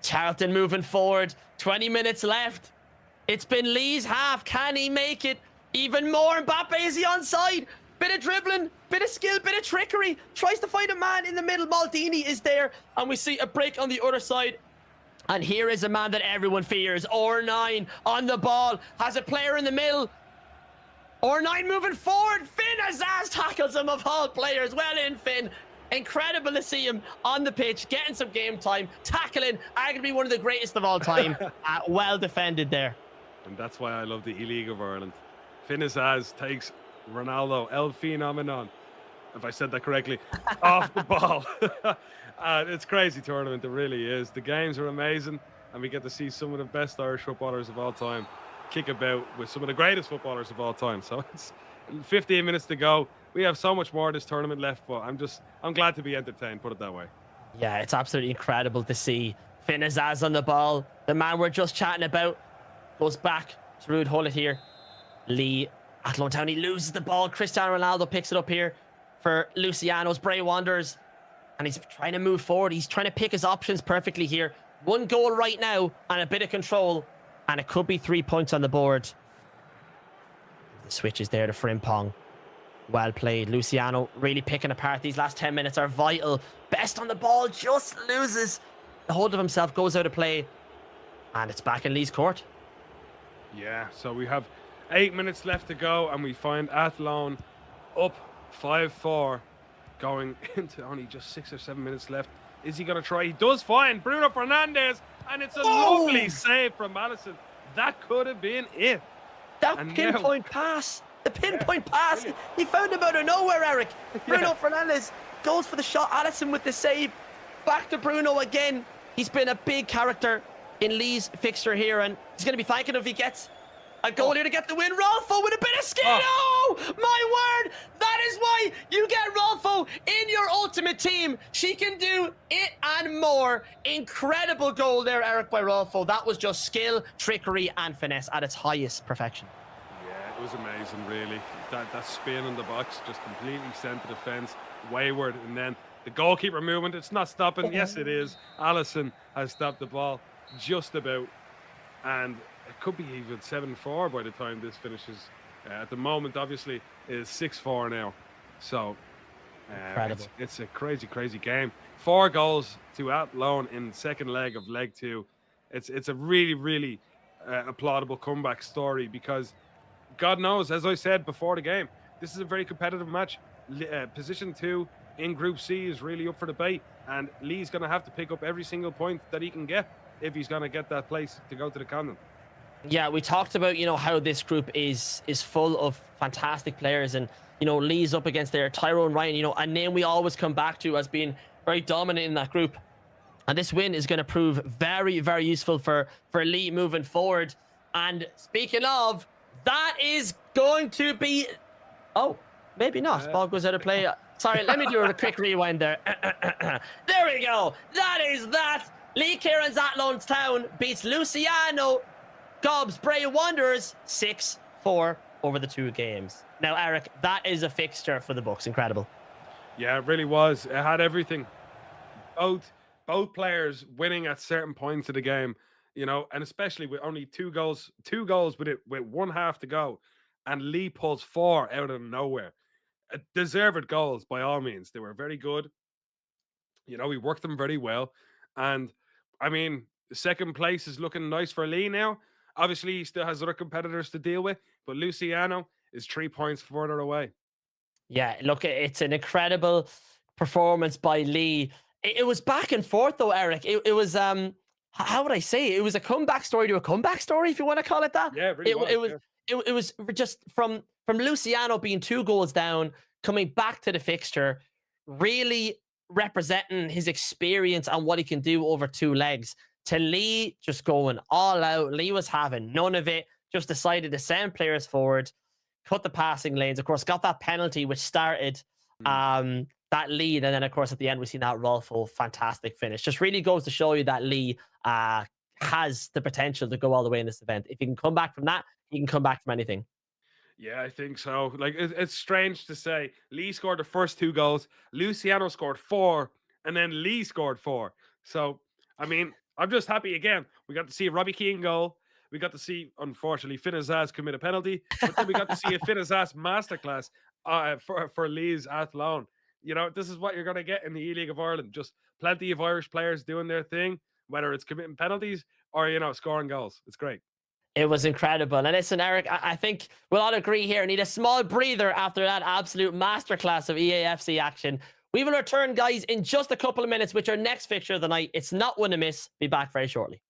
Charlton moving forward. 20 minutes left. It's been Lee's half. Can he make it even more? Mbappe, is he onside? Bit of dribbling, bit of skill, bit of trickery. Tries to find a man in the middle. Maldini is there. And we see a break on the other side. And here is a man that everyone fears. R9 on the ball. Has a player in the middle. R9 moving forward. Finn Azaz tackles him of all players. Well in, Finn. Incredible to see him on the pitch, getting some game time, tackling, arguably one of the greatest of all time. Well defended there. And that's why I love the eLeague of Ireland. Finn Azaz takes Ronaldo, El Phenomenon, if I said that correctly, off the ball. It's crazy tournament. It really is. The games are amazing, and we get to see some of the best Irish footballers of all time kick about with some of the greatest footballers of all time. So it's 15 minutes to go. We have so much more of this tournament left, but I'm glad to be entertained. Put it that way. Yeah, it's absolutely incredible to see Finn Azaz on the ball. The man we're just chatting about goes back to Ruud Hullet here. Lee Athlone Town, he loses the ball. Cristiano Ronaldo picks it up here for Luciano's Bray Wanderers. And he's trying to move forward. He's trying to pick his options perfectly here. One goal right now and a bit of control. And it could be 3 points on the board. The switch is there to Frimpong. Well played. Luciano really picking apart. These last 10 minutes are vital. Best on the ball, just loses the hold of himself, goes out of play. And it's back in Lee's court. Yeah, so we have 8 minutes left to go, and we find Athlone up 5-4, going into only just 6 or 7 minutes left. Is he going to try? He does find Bruno Fernandes, and it's a lovely save from Madison. That could have been it. That pinpoint pass. The pinpoint pass. Brilliant. He found him out of nowhere, Eric. Bruno Fernandes goes for the shot. Allison with the save. Back to Bruno again. He's been a big character in Lee's fixture here, and he's going to be thanking if he gets a goal here to get the win. Rolfo with a bit of skill. Oh, my word. That is why you get Rolfo in your ultimate team. She can do it and more. Incredible goal there, Eric, by Rolfo. That was just skill, trickery, and finesse at its highest perfection. Yeah, it was amazing, really. That spin in the box just completely sent the defence wayward, and then the goalkeeper movement, it's not stopping. Yes, it is. Allison has stopped the ball just about, and it could be even 7-4 by the time this finishes. At the moment, obviously, it is 6-4 now. So it's a crazy game. 4 goals to Athlone in second leg of leg 2. It's a really applaudable comeback story, because God knows, as I said before the game, this is a very competitive match. Position 2 in Group C is really up for debate, and Lee's going to have to pick up every single point that he can get if he's going to get that place to go to the continent. Yeah, we talked about, how this group is full of fantastic players, and, Lee's up against there, Tyrone Ryan, a name we always come back to as being very dominant in that group. And this win is going to prove very, very useful for Lee moving forward. And speaking of, that is going to be... Oh, maybe not. Ball goes out of play. Sorry, let me do a quick rewind there. There we go. That is that. Lee Kieran's Athlone Town beats Luciano Gobbs Bray Wanderers 6-4 over the 2 games. Now, Eric, that is a fixture for the books. Incredible. Yeah, it really was. It had everything. Both players winning at certain points of the game, and especially with only 2 goals with 1 half to go, and Lee pulls 4 out of nowhere. Deserved goals by all means. They were very good. We worked them very well, and I mean, second place is looking nice for Lee now. Obviously, he still has other competitors to deal with, but Luciano is 3 points further away. Yeah, look, it's an incredible performance by Lee. It was back and forth, though, Eric. It was, how would I say it? It was a comeback story to a comeback story, if you want to call it that. Yeah, it really was. It was just from Luciano being 2 goals down, coming back to the fixture, really representing his experience and what he can do over 2 legs, to Lee just going all out. Lee was having none of it, just decided to send players forward, cut the passing lanes, of course, got that penalty, which started that lead. And then, of course, at the end, we see that Rolfo fantastic finish. Just really goes to show you that Lee has the potential to go all the way in this event. If he can come back from that, he can come back from anything. Yeah, I think so. Like, it's strange to say. Lee scored the first 2 goals. Luciano scored 4, and then Lee scored 4. So, I mean, I'm just happy again. We got to see a Robbie Keane goal. We got to see, unfortunately, Finn Azaz commit a penalty. But then we got to see a Finn Azaz masterclass for Lee's Athlone. This is what you're going to get in the E-League of Ireland. Just plenty of Irish players doing their thing, whether it's committing penalties or, scoring goals. It's great. It was incredible. And listen, Eric, I think we'll all agree here. Need a small breather after that absolute masterclass of EAFC action. We will return, guys, in just a couple of minutes with your next fixture of the night. It's not one to miss. Be back very shortly.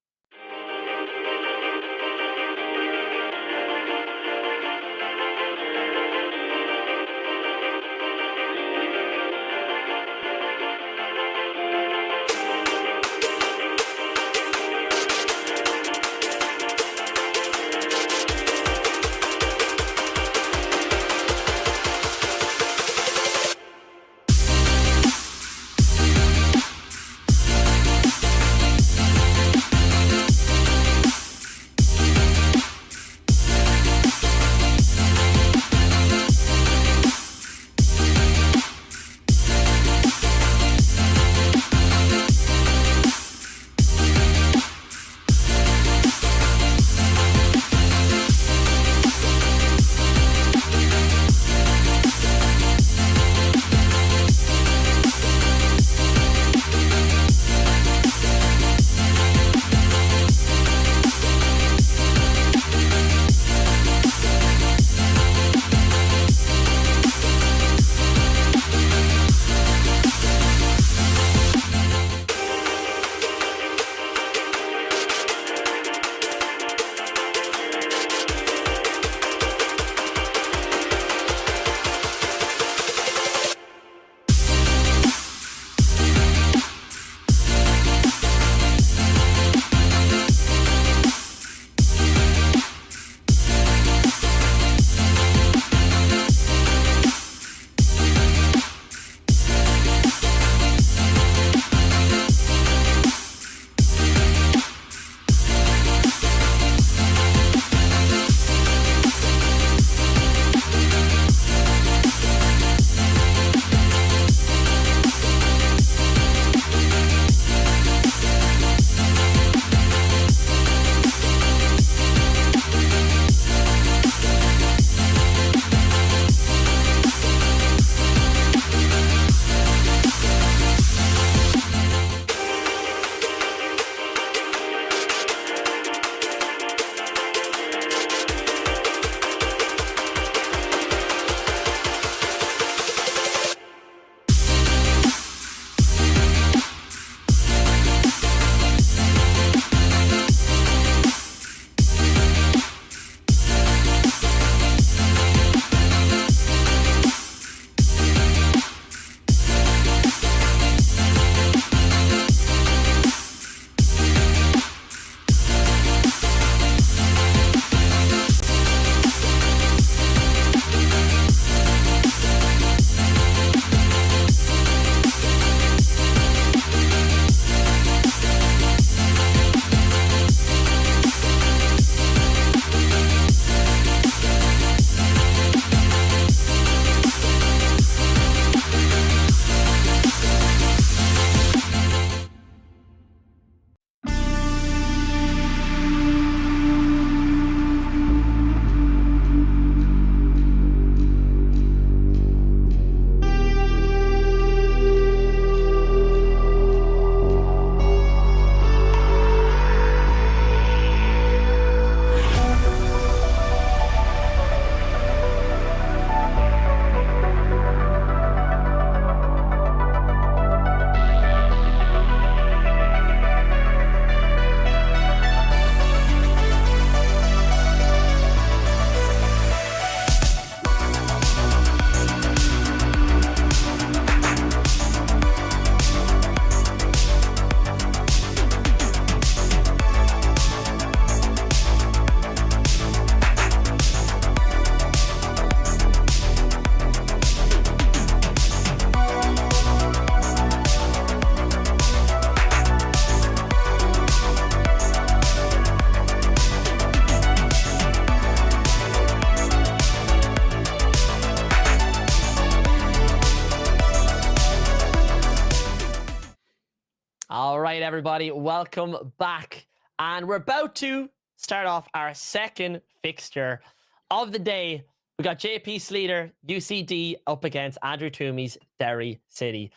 everybody. Welcome back. And we're about to start off our second fixture of the day. We got JP Sleater, UCD, up against Andrew Toomey's Derry City.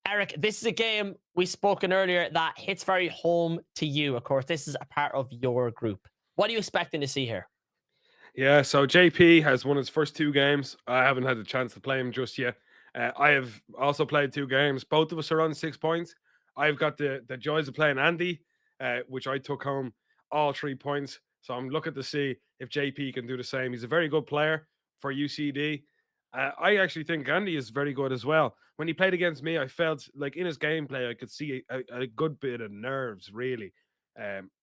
Eric, this is a game we spoken earlier that hits very home to you. Of course, this is a part of your group. What are you expecting to see here? Yeah, so JP has won his first 2 games. I haven't had a chance to play him just yet. I have also played 2 games. Both of us are on 6 points. I've got the joys of playing Andy, which I took home all 3 points. So I'm looking to see if JP can do the same. He's a very good player for UCD. I actually think Andy is very good as well. When he played against me, I felt like in his gameplay, I could see a good bit of nerves, really.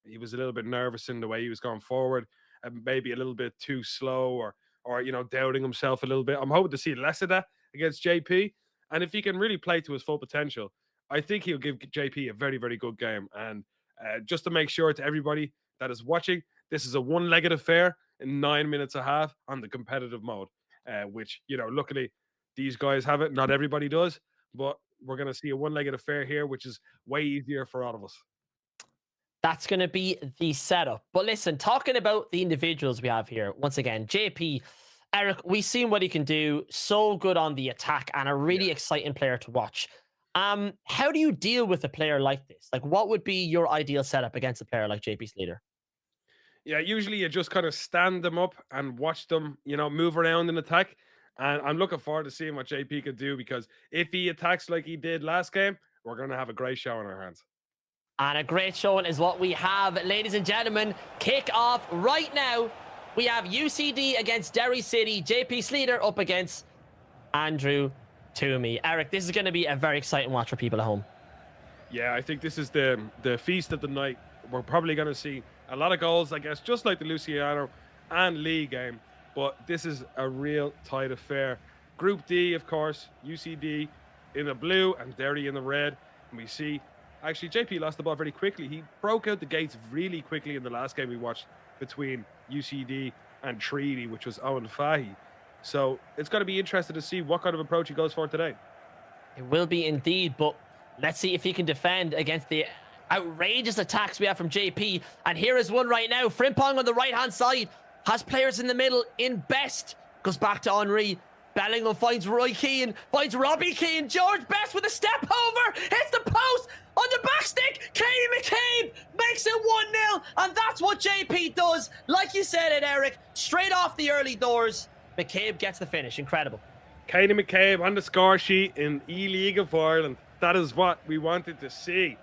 He was a little bit nervous in the way he was going forward, and maybe a little bit too slow, or doubting himself a little bit. I'm hoping to see less of that against JP. And if he can really play to his full potential, I think he'll give JP a very, very good game. And just to make sure to everybody that is watching, this is a one-legged affair in 9 minutes a half on the competitive mode, which, luckily these guys have it. Not everybody does, but we're going to see a one-legged affair here, which is way easier for all of us. That's going to be the setup. But listen, talking about the individuals we have here, once again, JP, Eric, we've seen what he can do. So good on the attack and a really exciting player to watch. How do you deal with a player like this? Like, what would be your ideal setup against a player like JP Sleater? Yeah, usually you just kind of stand them up and watch them, move around and attack. And I'm looking forward to seeing what JP could do, because if he attacks like he did last game, we're going to have a great show in our hands. And a great showing is what we have, ladies and gentlemen. Kick off right now. We have UCD against Derry City. JP Sleater up against Andrew Toomey. Eric, this is going to be a very exciting watch for people at home. Yeah, I think this is the feast of the night. We're probably going to see a lot of goals, I guess, just like the Luciano and Lee game. But this is a real tight affair. Group D, of course, UCD in the blue and Derry in the red. And we see, actually, JP lost the ball very quickly. He broke out the gates really quickly in the last game we watched between UCD and Treaty, which was Owen Fahy. So it's going to be interesting to see what kind of approach he goes for today. It will be indeed, but let's see if he can defend against the outrageous attacks we have from JP. And here is one right now. Frimpong on the right-hand side has players in the middle in Best. Goes back to Henry. Bellingham finds Roy Keane, finds Robbie Keane. George Best with a step over, hits the post on the back stick. Katie McCabe makes it 1-0, and that's what JP does. Like you said it, Eric, straight off the early doors, McCabe gets the finish. Incredible. Katie McCabe on the score sheet in eLeague of Ireland. That is what we wanted to see,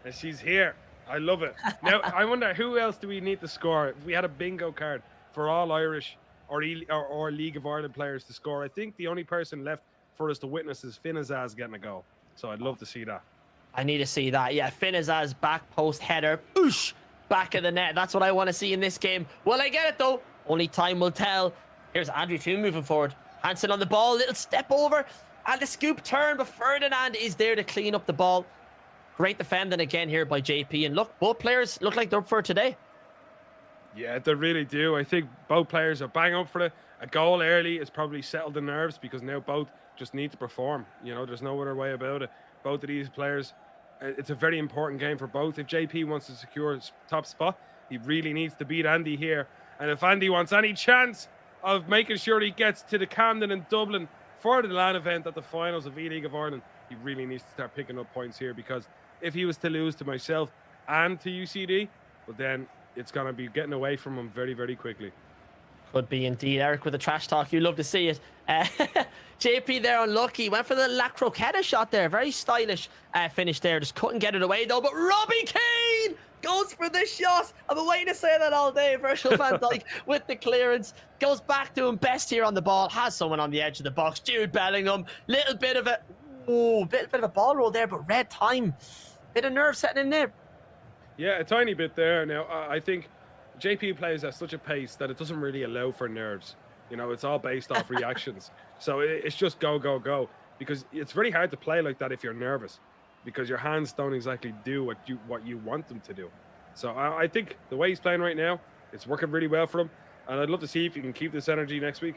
and she's here. I love it. Now, I wonder, who else do we need to score? If we had a bingo card for all Irish or League of Ireland players to score, I think the only person left for us to witness is Finnazaz getting a goal. So I'd love to see that. I need to see that. Yeah, Finnazaz back post header. Oosh! Back of the net. That's what I want to see in this game. Will I get it, though? Only time will tell. Here's Andrew Toomey moving forward. Hansen on the ball. Little step over. And the scoop turn, but Ferdinand is there to clean up the ball. Great defending again here by JP. And look, both players look like they're up for it today. Yeah, they really do. I think both players are bang up for it. A goal early is probably settled the nerves, because now both just need to perform. There's no other way about it. Both of these players, it's a very important game for both. If JP wants to secure his top spot, he really needs to beat Andy here. And if Andy wants any chance of making sure he gets to the Camden in Dublin for the LAN event at the finals of eLeague of Ireland, he really needs to start picking up points here, because if he was to lose to myself and to UCD, well, then it's going to be getting away from him very, very quickly. Could be indeed. Eric with the trash talk. You love to see it. JP there unlucky. Went for the La Croqueta shot there. Very stylish finish there. Just couldn't get it away though. But Robbie Keane goes for the shot. I've been waiting to say that all day. Virgil van Dijk with the clearance. Goes back to him. Best here on the ball. Has someone on the edge of the box. Jude Bellingham. Little bit of a... Ooh, bit of a ball roll there, but red time. Bit of nerve setting in there. Yeah, a tiny bit there. Now, I think JP plays at such a pace that it doesn't really allow for nerves. It's all based off reactions. So it's just go, go, go. Because it's very hard to play like that if you're nervous, because your hands don't exactly do what you want them to do. So I think the way he's playing right now, it's working really well for him. And I'd love to see if he can keep this energy next week.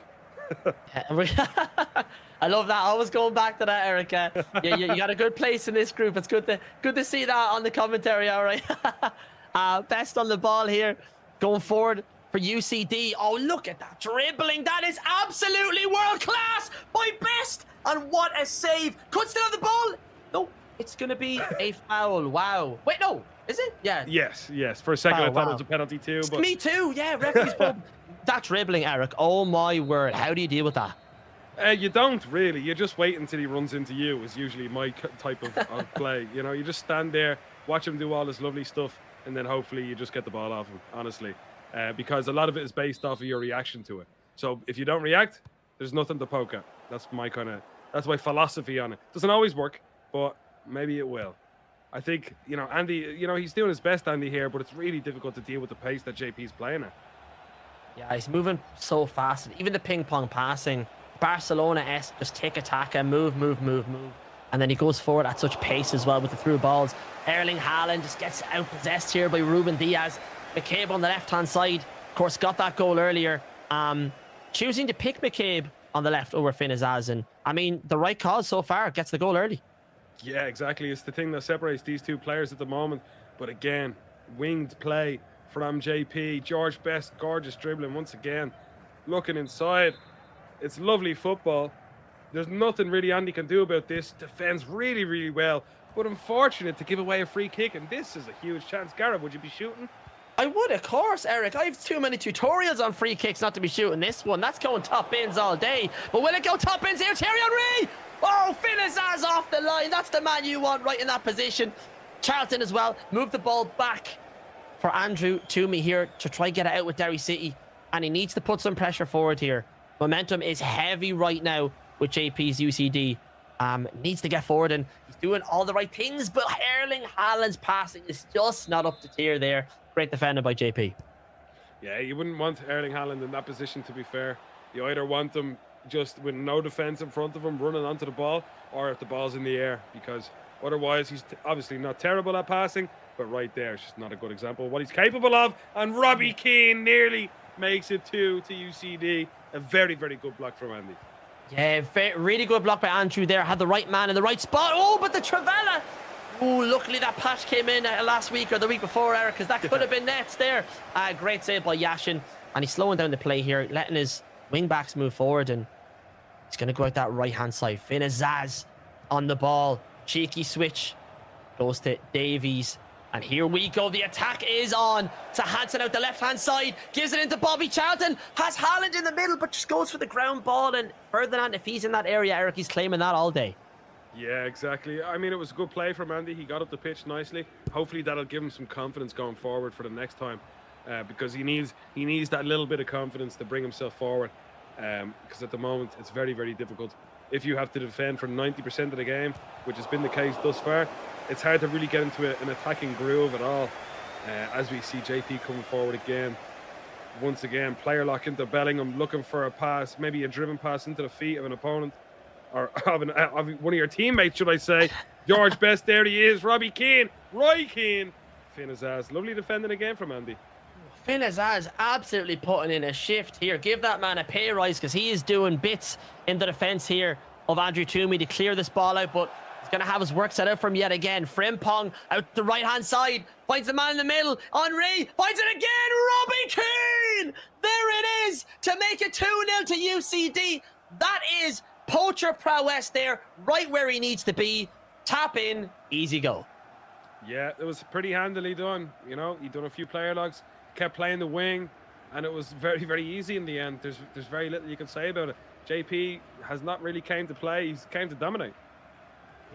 I love that. Always going back to that, Erica. You got a good place in this group. It's good to see that on the commentary. All right. Best on the ball here, going forward for UCD. Oh, look at that dribbling. That is absolutely world class by Best. And what a save. Could still have the ball. No, it's going to be a foul. Wow. Wait, no. Is it? Yeah. Yes. For a second, I thought it was a penalty too. But me too. Yeah, referee's that dribbling, Eric. Oh my word. How do you deal with that? You don't really. You just wait until he runs into you. Is usually my type of play. You know, you just stand there, watch him do all this lovely stuff, and then hopefully you just get the ball off him. Honestly, because a lot of it is based off of your reaction to it. So if you don't react, there's nothing to poke at. That's my philosophy on it. Doesn't always work, but maybe it will. I think, Andy, he's doing his best, Andy, here, but it's really difficult to deal with the pace that JP's playing at. Yeah, he's moving so fast. And even the ping pong passing, Barcelona-esque, just tiki-taka, move. And then he goes forward at such pace as well with the through balls. Erling Haaland just gets outpossessed here by Ruben Diaz. McCabe on the left-hand side, of course, got that goal earlier. Choosing to pick McCabe on the left over Finn Azaz. And, I mean, the right cause so far, gets the goal early. Yeah, exactly. It's the thing that separates these two players at the moment. But again, winged play from JP. George Best, gorgeous dribbling once again. Looking inside. It's lovely football. There's nothing really Andy can do about this. Defends really, really well. But unfortunate to give away a free kick. And this is a huge chance. Gareth, would you be shooting? I would, of course, Eric. I have too many tutorials on free kicks not to be shooting this one. That's going top bins all day. But will it go top bins here? Thierry Henry! Oh, Finn Azaz off the line. That's the man you want right in that position. Charlton as well. Move the ball back for Andrew Toomey here to try get it out with Derry City. And he needs to put some pressure forward here. Momentum is heavy right now with JP's UCD. Needs to get forward, and he's doing all the right things, but Erling Haaland's passing is just not up to tier there. Great defended by JP. Yeah, you wouldn't want Erling Haaland in that position, to be fair. You either want him just with no defense in front of him running onto the ball, or if the ball's in the air, because otherwise he's obviously not terrible at passing, but right there it's just not a good example of what he's capable of. And Robbie Keane nearly makes it 2 to UCD. A very, very good block from Andy. Yeah, really good block by Andrew there. Had the right man in the right spot. Oh, but the Travella. Oh, luckily that patch came in last week or the week before, Eric, because that could have been nets there. Great save by Yashin. And he's slowing down the play here, letting his wing-backs move forward. And he's going to go out that right-hand side. Finn Azaz on the ball. Cheeky switch. Goes to Davies. And here we go. The attack is on to Hansen out the left-hand side. Gives it into Bobby Charlton. Has Haaland in the middle, but just goes for the ground ball. And Ferdinand, if he's in that area, Eric, he's claiming that all day. Yeah, exactly. I mean, it was a good play from Andy. He got up the pitch nicely. Hopefully that'll give him some confidence going forward for the next time. Because he needs that little bit of confidence to bring himself forward. Because at the moment, it's very, very difficult. If you have to defend for 90% of the game, which has been the case thus far, it's hard to really get into an attacking groove at all. As we see JP coming forward again. Once again, player lock into Bellingham, looking for a pass, maybe a driven pass into the feet of an opponent. Or of one of your teammates, should I say. George Best, there he is. Robbie Keane, Roy Keane. Finn Azaz, lovely defending again from Andy. Finn Azaz absolutely putting in a shift here. Give that man a pay rise, because he is doing bits in the defence here of Andrew Toomey to clear this ball out, but he's going to have his work set out for him yet again. Frimpong out the right-hand side, finds the man in the middle. Henry finds it again. Robbie Keane! There it is to make it 2-0 to UCD. That is poacher prowess there, right where he needs to be. Tap in, easy go. Yeah, it was pretty handily done. You know, he done a few player logs, kept playing the wing, and it was very, very easy in the end. There's very little you can say about it. JP has not really came to play. He's came to dominate.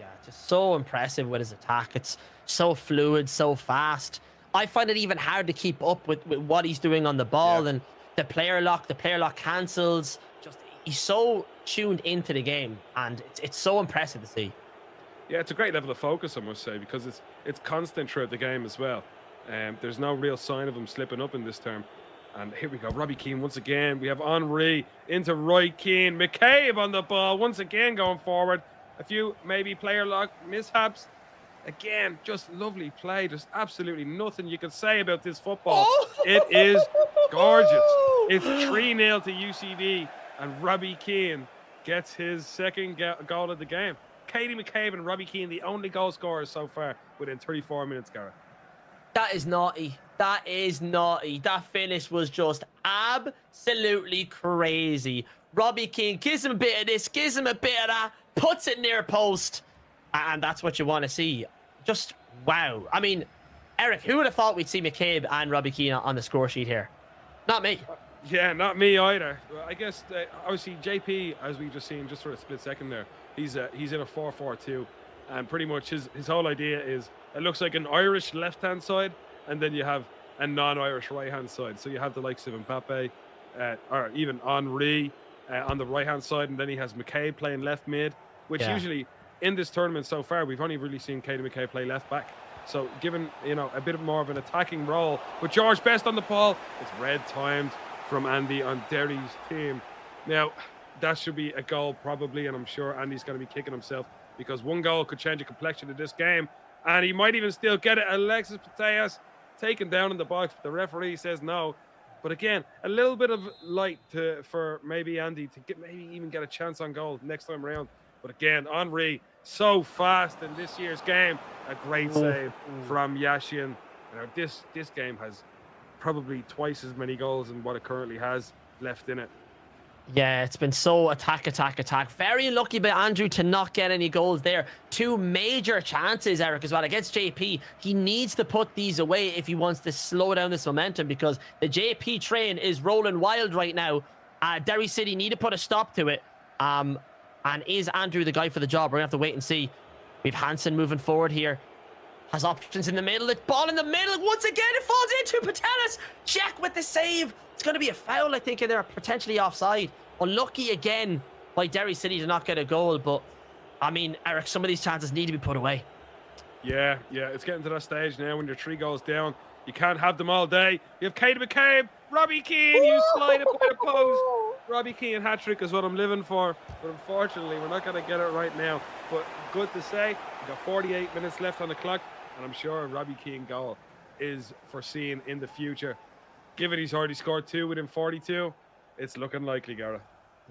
Yeah, just so impressive with his attack. It's so fluid, so fast. I find it even hard to keep up with what he's doing on the ball. Yeah. And the player lock cancels. Just he's so tuned into the game, and it's so impressive to see. Yeah, it's a great level of focus, I must say, because it's constant throughout the game as well. There's no real sign of him slipping up in this term. And here we go, Robbie Keane once again. We have Henry into Roy Keane. McCabe on the ball once again going forward. A few maybe player lock mishaps. Again, just lovely play. There's absolutely nothing you can say about this football. It is gorgeous. It's 3-0 to UCD. and Robbie Keane gets his second goal of the game. Katie McCabe and Robbie Keane, the only goal scorers so far within 34 minutes, Gareth. That is naughty. That is naughty. That finish was just absolutely crazy. Robbie Keane gives him a bit of this, gives him a bit of that, puts it near post, and that's what you want to see. Just wow. I mean, Eric, who would have thought we'd see McCabe and Robbie Keane on the score sheet here? Not me. Yeah, not me either. I guess obviously JP, as we just seen just for a split second there, he's in a 4-4-2, and pretty much his whole idea is it looks like an Irish left-hand side, and then you have a non-Irish right-hand side. So you have the likes of Mbappe, or even Henry on the right-hand side, and then he has McCabe playing left mid, which usually in this tournament so far we've only really seen Katie McCabe play left back. So given a bit more of an attacking role with George Best on the ball, it's red timed from Andy on Derry's team. Now that should be a goal probably, and I'm sure Andy's going to be kicking himself because one goal could change the complexion of this game, and he might even still get it. Alexis Putellas taken down in the box, but the referee says no. But again, a little bit of light for maybe Andy to maybe even get a chance on goal next time around. But again, Henry so fast in this year's game, a great save from Yashin. This game has probably twice as many goals than what it currently has left in it. Yeah, it's been so attack. Very lucky by Andrew to not get any goals there. Two major chances, Eric, as well against JP. He needs to put these away if he wants to slow down this momentum, because the JP train is rolling wild right now. Derry City need to put a stop to it. And is Andrew the guy for the job? We're gonna have to wait and see. We've Hansen moving forward here. Has options in the middle. It's ball in the middle. Once again, it falls into Putellas. Check with the save. It's going to be a foul, I think, in there, potentially offside. Unlucky again by Derry City to not get a goal. But, I mean, Eric, some of these chances need to be put away. Yeah, it's getting to that stage now when you're 3 goals down. You can't have them all day. You have Katie McCabe, Robbie Keane, you slide it by the post. Robbie Keane hat-trick is what I'm living for. But unfortunately, we're not going to get it right now. But good to say, we've got 48 minutes left on the clock. And I'm sure a Robbie Keane goal is foreseen in the future. Given he's already scored 2 within 42, it's looking likely, Gareth.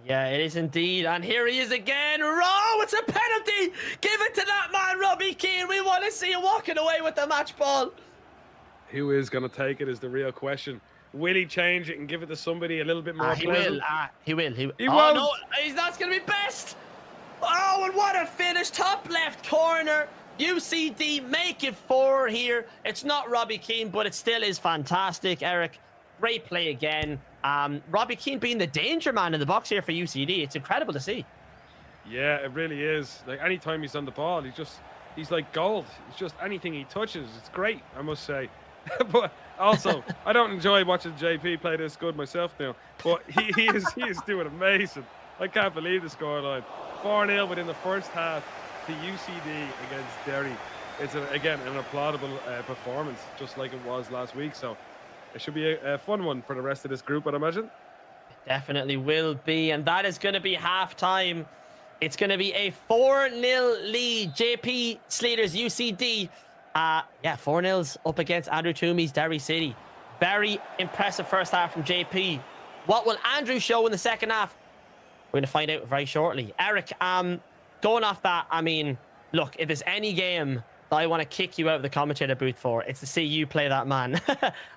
Yeah, it is indeed. And here he is again. Row, it's a penalty. Give it to that man, Robbie Keane. We want to see you walking away with the match ball. Who is going to take it is the real question. Will he change it and give it to somebody a little bit more pleasant? He will. He oh, won't. No, he's not going to be best. Oh, and what a finish. Top left corner. UCD make it 4 here. It's not Robbie Keane, but it still is fantastic, Eric. Great play again. Robbie Keane being the danger man in the box here for UCD. It's incredible to see. Yeah, it really is. Like, anytime he's on the ball, he's like gold. It's just anything he touches. It's great, I must say. But also, I don't enjoy watching JP play this good myself now. But he is doing amazing. I can't believe the scoreline. 4-0 within the first half to UCD against Derry. It's again an applaudable performance, just like it was last week. So it should be a fun one for the rest of this group, I'd imagine. It definitely will be, and that is going to be halftime. It's going to be a 4-0 lead. JP Slater's UCD. 4-0 up against Andrew Toomey's Derry City. Very impressive first half from JP. What will Andrew show in the second half? We're going to find out very shortly. Eric, going off that, I mean, look, if there's any game that I want to kick you out of the commentator booth for, it's to see you play that man.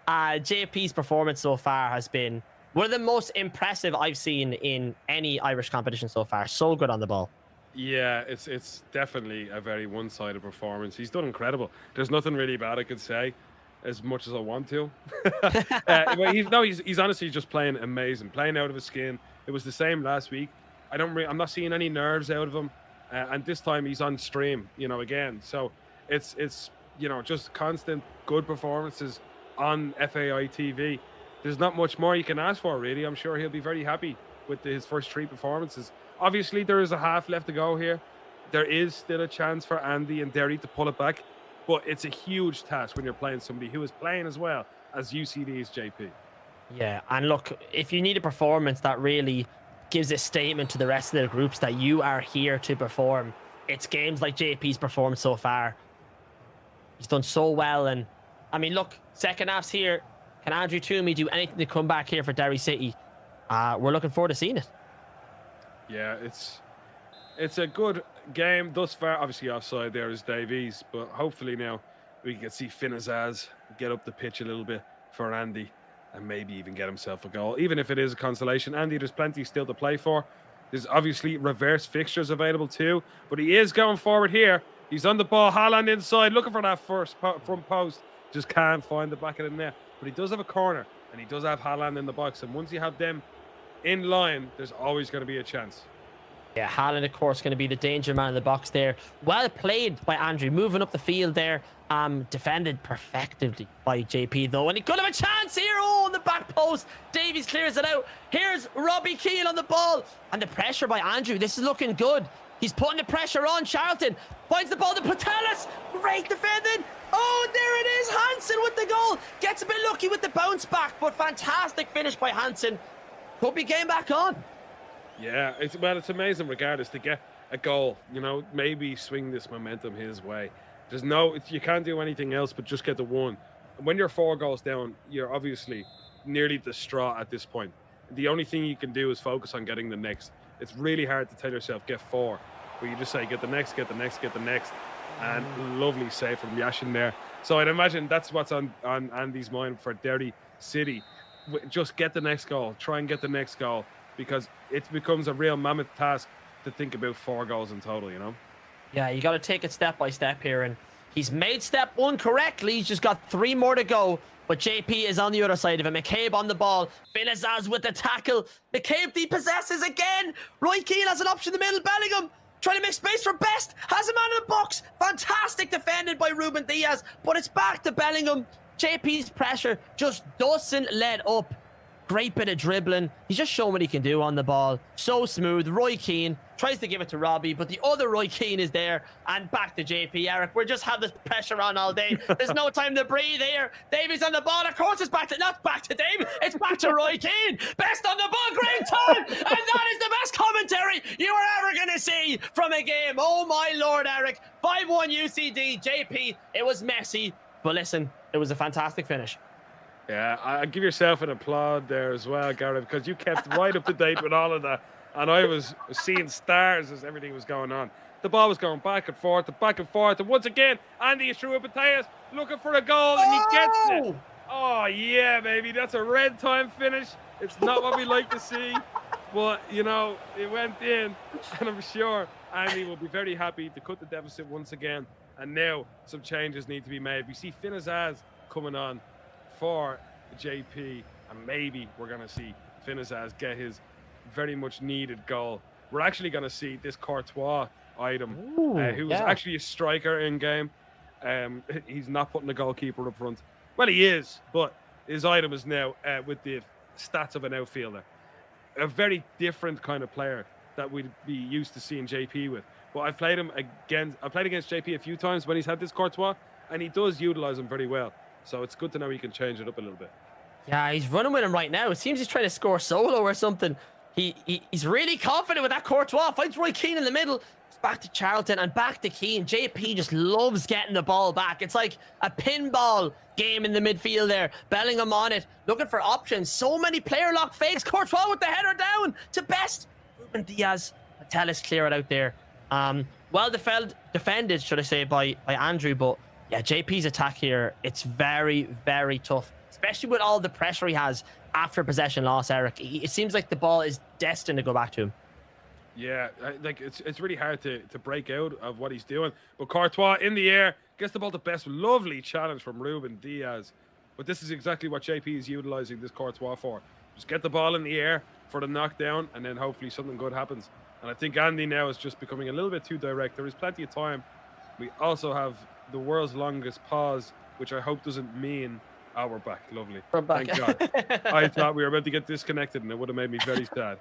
JP's performance so far has been one of the most impressive I've seen in any Irish competition so far. So good on the ball. Yeah, it's definitely a very one-sided performance. He's done incredible. There's nothing really bad I could say, as much as I want to. He's honestly just playing amazing, playing out of his skin. It was the same last week. I'm not seeing any nerves out of him, and this time he's on stream, again. So it's just constant good performances on FAI TV. There's not much more you can ask for, really. I'm sure he'll be very happy with his first 3 performances. Obviously, there is a half left to go here. There is still a chance for Andy and Derry to pull it back, but it's a huge task when you're playing somebody who is playing as well as UCD's JP. Yeah, and look, if you need a performance that really gives a statement to the rest of the groups that you are here to perform, it's games like JP's performed so far. He's done so well, and I mean, look, second half's here. Can Andrew Toomey do anything to come back here for Derry City? We're looking forward to seeing it. Yeah, it's a good game thus far. Obviously, offside there is Davies, but hopefully now we can see Finn Azaz get up the pitch a little bit for Andy and maybe even get himself a goal. Even if it is a consolation, Andy, there's plenty still to play for. There's obviously reverse fixtures available too, but he is going forward here. He's on the ball. Haaland inside, looking for that front post. Just can't find the back of the net. But he does have a corner, and he does have Haaland in the box. And once you have them in line, there's always going to be a chance. Yeah, Haaland, of course, going to be the danger man in the box there. Well played by Andrew, moving up the field there. Defended perfectly by JP, though. And he could have a chance here. Oh, on the back post. Davies clears it out. Here's Robbie Keane on the ball. And the pressure by Andrew. This is looking good. He's putting the pressure on Charlton. Finds the ball to Patelis. Great defending. Oh, there it is. Hansen with the goal. Gets a bit lucky with the bounce back, but fantastic finish by Hansen. Could be game back on. Yeah, it's amazing regardless to get a goal. You know, maybe swing this momentum his way. You can't do anything else but just get the one. When you're 4 goals down, you're obviously nearly distraught at this point. The only thing you can do is focus on getting the next. It's really hard to tell yourself, get 4. But you just say, get the next, get the next, get the next. And lovely save from Yashin there. So I'd imagine that's what's on Andy's mind for Derry City. Just get the next goal. Try and get the next goal. Because it becomes a real mammoth task to think about 4 goals in total, you know? Yeah, you got to take it step by step here. And he's made step 1 correctly. He's just got 3 more to go. But JP is on the other side of it. McCabe on the ball. Benazaz with the tackle. McCabe depossesses again. Roy Keane has an option in the middle. Bellingham trying to make space for Best. Has a man in the box. Fantastic defended by Ruben Diaz. But it's back to Bellingham. JP's pressure just doesn't let up. Great bit of dribbling. He's just showing what he can do on the ball. So smooth. Roy Keane tries to give it to Robbie, but the other Roy Keane is there. And back to JP. Eric, we're just have this pressure on all day. There's no time to breathe here. Davies on the ball. Of course, it's back to, not back to Davies. It's back to Roy Keane. Best on the ball. Great time. And that is the best commentary you are ever going to see from a game. Oh, my Lord, Eric. 5-1 UCD. JP, it was messy. But listen, it was a fantastic finish. Yeah, I give yourself an applaud there as well, Gareth, because you kept right up to date with all of that. And I was seeing stars as everything was going on. The ball was going back and forth, and once again, Andy is through with Mateus, looking for a goal, and he gets it. Oh, yeah, baby, that's a red time finish. It's not what we like to see, but, you know, it went in, and I'm sure Andy will be very happy to cut the deficit once again. And now some changes need to be made. We see Finn Azaz coming on for JP, and maybe we're going to see Finn Azaz get his very much needed goal. We're actually going to see this Courtois item, who is actually a striker in game. He's not putting the goalkeeper up front. Well, he is, but his item is now with the stats of an outfielder. A very different kind of player that we'd be used to seeing JP with. But I've played against JP a few times when he's had this Courtois, and he does utilize him very well. So it's good to know he can change it up a little bit. Yeah, he's running with him right now. It seems he's trying to score solo or something. He's really confident with that Courtois. Finds Roy Keane in the middle. It's back to Charlton and back to Keane. JP just loves getting the ball back. It's like a pinball game in the midfield there. Bellingham on it, looking for options. So many player lock fakes. Courtois with the header down to Best. Ruben Diaz. Patelis clear it out there. Well defended, should I say, by Andrew, but yeah, JP's attack here, it's very, very tough, especially with all the pressure he has after possession loss, Eric. It seems like the ball is destined to go back to him. Yeah, like it's really hard to break out of what he's doing. But Courtois in the air, gets the ball to Best. Lovely challenge from Ruben Diaz. But this is exactly what JP is utilising this Courtois for. Just get the ball in the air for the knockdown, and then hopefully something good happens. And I think Andy now is just becoming a little bit too direct. There is plenty of time. We also have the world's longest pause, which I hope doesn't mean we're back. Lovely. We're back. Thank God. I thought we were about to get disconnected, and it would have made me very sad.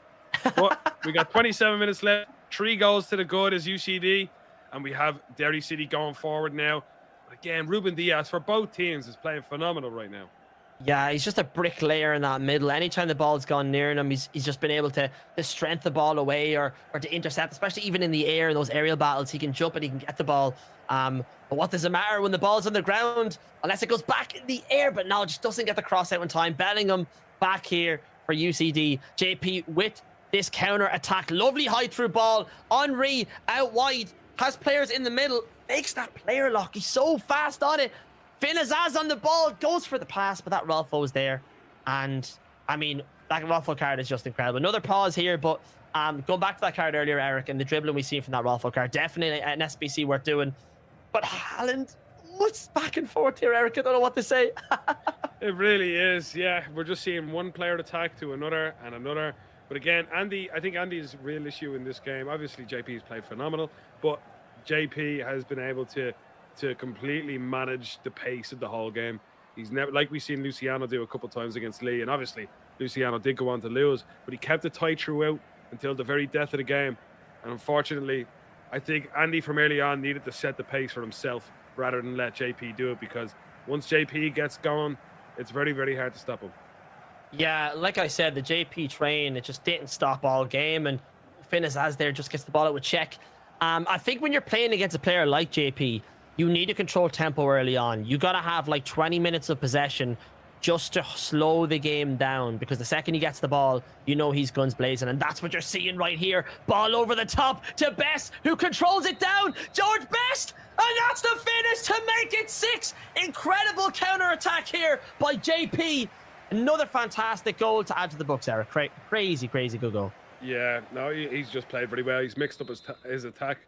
But we got 27 minutes left. 3 goals to the good as UCD, and we have Derry City going forward now. But again, Ruben Diaz for both teams is playing phenomenal right now. Yeah, he's just a bricklayer in that middle. Anytime the ball's gone near him, he's just been able to strength the ball away or to intercept, especially even in the air in those aerial battles. He can jump and he can get the ball. But what does it matter when the ball's on the ground? Unless it goes back in the air, but no, just doesn't get the cross out in time. Bellingham back here for UCD. JP with this counter attack. Lovely high through ball. Henry out wide, has players in the middle, makes that player lock. He's so fast on it. Finn Azaz on the ball, goes for the pass, but that Rolfo was there. And I mean, that Rolfo card is just incredible. Another pause here, but going back to that card earlier, Eric, and the dribbling we've seen from that Rolfo card, definitely an SBC worth doing. But Haaland, what's back and forth here, Eric? I don't know what to say. It really is, yeah. We're just seeing one player attack to another and another. But again, I think Andy's real issue in this game, obviously JP's played phenomenal, but JP has been able to completely manage the pace of the whole game. He's never, like we've seen Luciano do a couple of times against Lee, and obviously Luciano did go on to lose, but he kept it tight throughout until the very death of the game. And unfortunately, I think Andy from early on needed to set the pace for himself rather than let JP do it, because once JP gets going, it's very, very hard to stop him. Yeah, like I said, the JP train, it just didn't stop all game, and Finn Azaz there just gets the ball out with check. I think when you're playing against a player like JP, you need to control tempo early on. You got to have like 20 minutes of possession just to slow the game down, because the second he gets the ball, you know he's guns blazing, and that's what you're seeing right here. Ball over the top to Best, who controls it down. George Best, and that's the finish to make it 6. Incredible counter-attack here by JP. Another fantastic goal to add to the books, Eric. Crazy good goal. Yeah, no, he's just played very well. He's mixed up his attack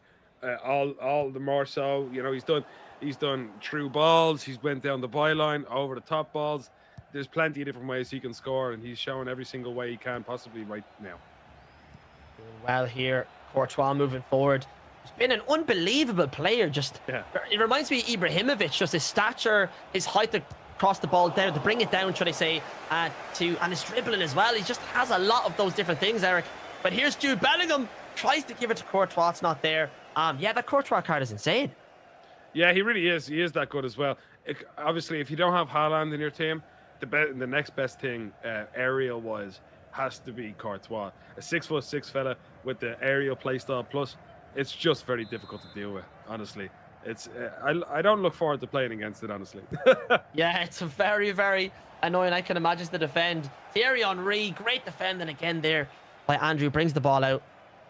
all the more so. You know, he's done through balls. He's went down the byline, over the top balls. There's plenty of different ways he can score, and he's showing every single way he can possibly right now. Doing well here. Courtois moving forward. He's been an unbelievable player. Just It reminds me of Ibrahimovic. Just his stature, his height across the ball down to bring it down, should I say, and his dribbling as well. He just has a lot of those different things, Eric. But here's Jude Bellingham, tries to give it to Courtois. It's not there. Yeah, that Courtois card is insane. Yeah, he really is. He is that good as well. Obviously, if you don't have Haaland in your team, the next best thing aerial-wise has to be Courtois. A 6'6" fella with the aerial playstyle plus, it's just very difficult to deal with, honestly. It's I don't look forward to playing against it, honestly. Yeah, it's very, very annoying. I can imagine to defend. Thierry Henry, great defending again there by Andrew. Brings the ball out.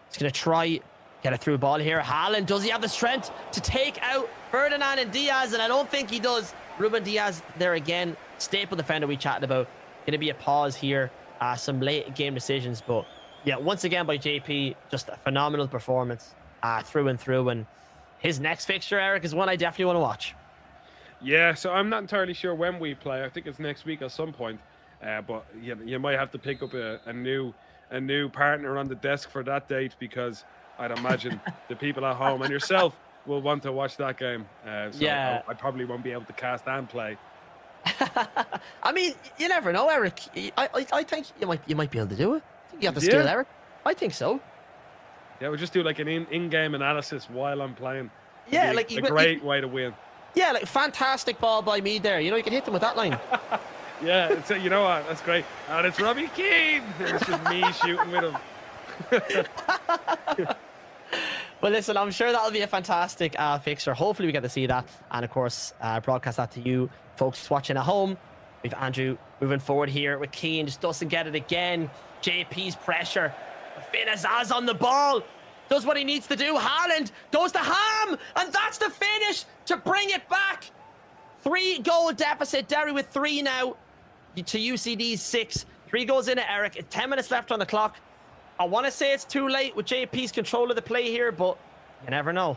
He's going to try get a through ball here. Haaland, does he have the strength to take out Ferdinand and Diaz? And I don't think he does. Ruben Diaz there again. Staple defender we chatted about. Going to be a pause here. Some late game decisions. But yeah, once again by JP, just a phenomenal performance through and through. And his next fixture, Eric, is one I definitely want to watch. Yeah, so I'm not entirely sure when we play. I think it's next week at some point. But you might have to pick up a new partner on the desk for that date, because I'd imagine the people at home and yourself will want to watch that game. So yeah, I probably won't be able to cast and play. I mean, you never know, Eric. I think you might be able to do it. I think you have the skill, Eric. I think so. Yeah, we'll just do like an in-game analysis while I'm playing. Yeah, like a great way to win. Yeah, like fantastic ball by me there. You know, you can hit them with that line. Yeah, you know what? That's great. And it's Robbie Keane. It's just me shooting with him. Well, listen, I'm sure that'll be a fantastic fixture. Hopefully we get to see that. And of course, broadcast that to you folks watching at home. We've Andrew moving forward here with Keane. Just doesn't get it again. JP's pressure. Finn Azaz on the ball. Does what he needs to do. Haaland goes to Ham. And that's the finish to bring it back. 3-goal deficit. Derry with 3 now to UCD's 6. 3 goals in it, Eric. 10 minutes left on the clock. I want to say it's too late with JP's control of the play here, but you never know.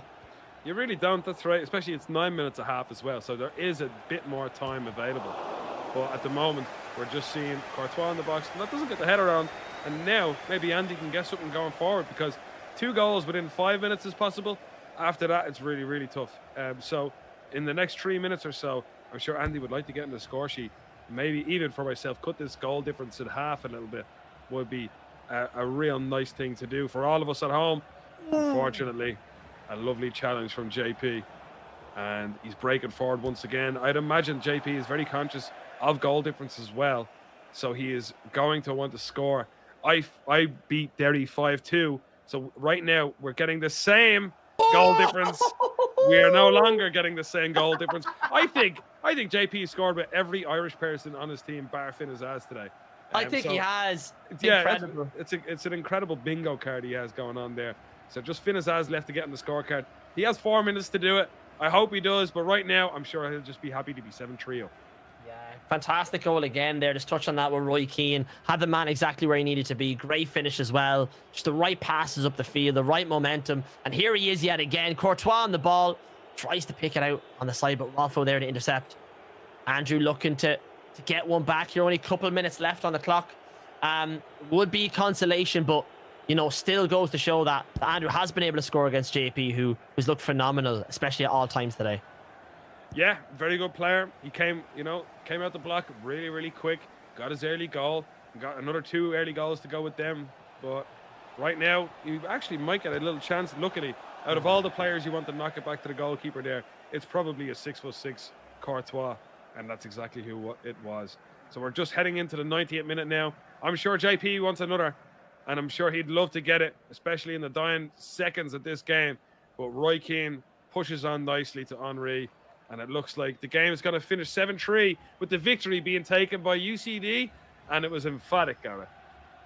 You really don't. That's right. Especially it's 9 minutes a half as well. So there is a bit more time available. But at the moment, we're just seeing Courtois in the box. And that doesn't get the header on. And now maybe Andy can get something going forward, because 2 goals within 5 minutes is possible. After that, it's really, really tough. So in the next 3 minutes or so, I'm sure Andy would like to get in the score sheet. Maybe even for myself, cut this goal difference in half a little bit would be a real nice thing to do for all of us at home. Unfortunately, a lovely challenge from JP. And he's breaking forward once again. I'd imagine JP is very conscious of goal difference as well. So he is going to want to score. I beat Derry 5-2. So right now, we're getting the same goal difference. We are no longer getting the same goal difference. I think JP scored with every Irish person on his team, bar Finn Azaz today. I think he So has. It's yeah, incredible. it's an incredible bingo card he has going on there. So just Finn has left to get in the scorecard. He has 4 minutes to do it. I hope he does, but right now I'm sure he'll just be happy to be 7-3 up. Yeah, fantastic goal again there. Just touch on that with Roy Keane. Had the man exactly where he needed to be. Great finish as well. Just the right passes up the field, the right momentum. And here he is yet again. Courtois on the ball. Tries to pick it out on the side, but Rolfo there to intercept. Andrew looking to get one back here. Only a couple of minutes left on the clock. Would be consolation, but still goes to show that Andrew has been able to score against JP, who's looked phenomenal, especially at all times today. Yeah, very good player. He came out the block really, really quick. Got his early goal. Got another 2 early goals to go with them. But right now, you actually might get a little chance. Luckily, out of all the players you want to knock it back to the goalkeeper there, it's probably a 6'6" Courtois, and that's exactly who it was. So we're just heading into the 90th minute now. I'm sure JP wants another, and I'm sure he'd love to get it, especially in the dying seconds of this game. But Roy Keane pushes on nicely to Henry, and it looks like the game is going to finish 7-3 with the victory being taken by UCD, and it was emphatic, Gareth.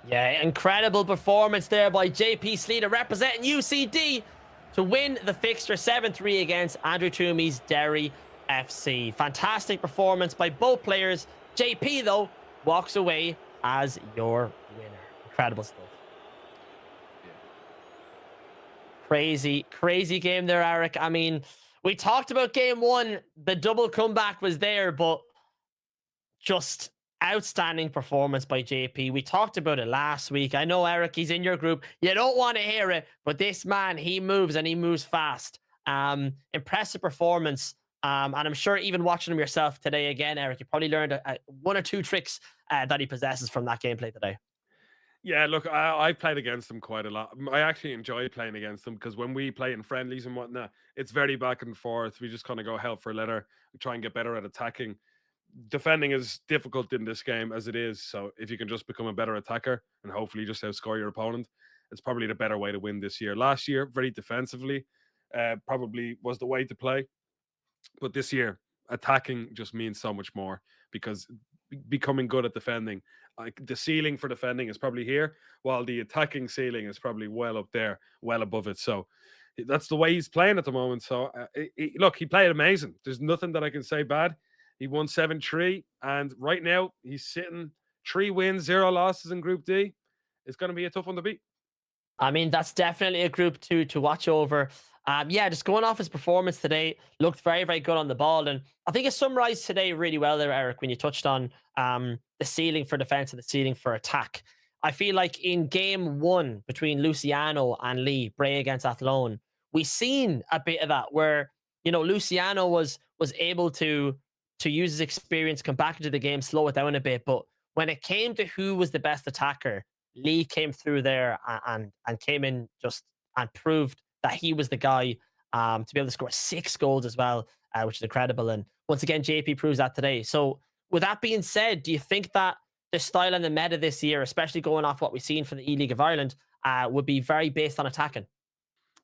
Yeah, incredible performance there by JP Sleater representing UCD to win the fixture 7-3 against Andrew Toomey's Derry FC. Fantastic performance by both players. JP, though, walks away as your winner. Incredible stuff. Yeah. Crazy game there, Eric. I mean, we talked about game one. The double comeback was there, but just outstanding performance by JP. We talked about it last week. I know, Eric, he's in your group. You don't want to hear it, but this man, he moves and he moves fast. Impressive performance. And I'm sure even watching him yourself today again, Eric, you probably learned 1 or 2 tricks that he possesses from that gameplay today. Yeah, look, I played against them quite a lot. I actually enjoy playing against them because when we play in friendlies and whatnot, it's very back and forth. We just kind of go hell for leather. We try and get better at attacking. Defending is difficult in this game as it is. So if you can just become a better attacker and hopefully just outscore your opponent, it's probably the better way to win this year. Last year, very defensively, probably was the way to play. But this year, attacking just means so much more because becoming good at defending, like the ceiling for defending is probably here, while the attacking ceiling is probably well up there, well above it. So that's the way he's playing at the moment. So look, he played amazing. There's nothing that I can say bad. He won 7-3, and right now he's sitting 3 wins, 0 losses in Group D. It's going to be a tough one to beat. I mean, that's definitely a group to watch over. Yeah, just going off his performance today, looked very good on the ball. And I think it summarized today really well there, Eric, when you touched on the ceiling for defense and the ceiling for attack. I feel like in game one between Luciano and Lee, Bray against Athlone, we seen a bit of that where, Luciano was able to use his experience, come back into the game, slow it down a bit. But when it came to who was the best attacker, Lee came through there and came in just and proved that he was the guy to be able to score 6 goals as well, which is incredible. And once again, JP proves that today. So with that being said, do you think that the style and the meta this year, especially going off what we've seen from the eLeague of Ireland, would be very based on attacking?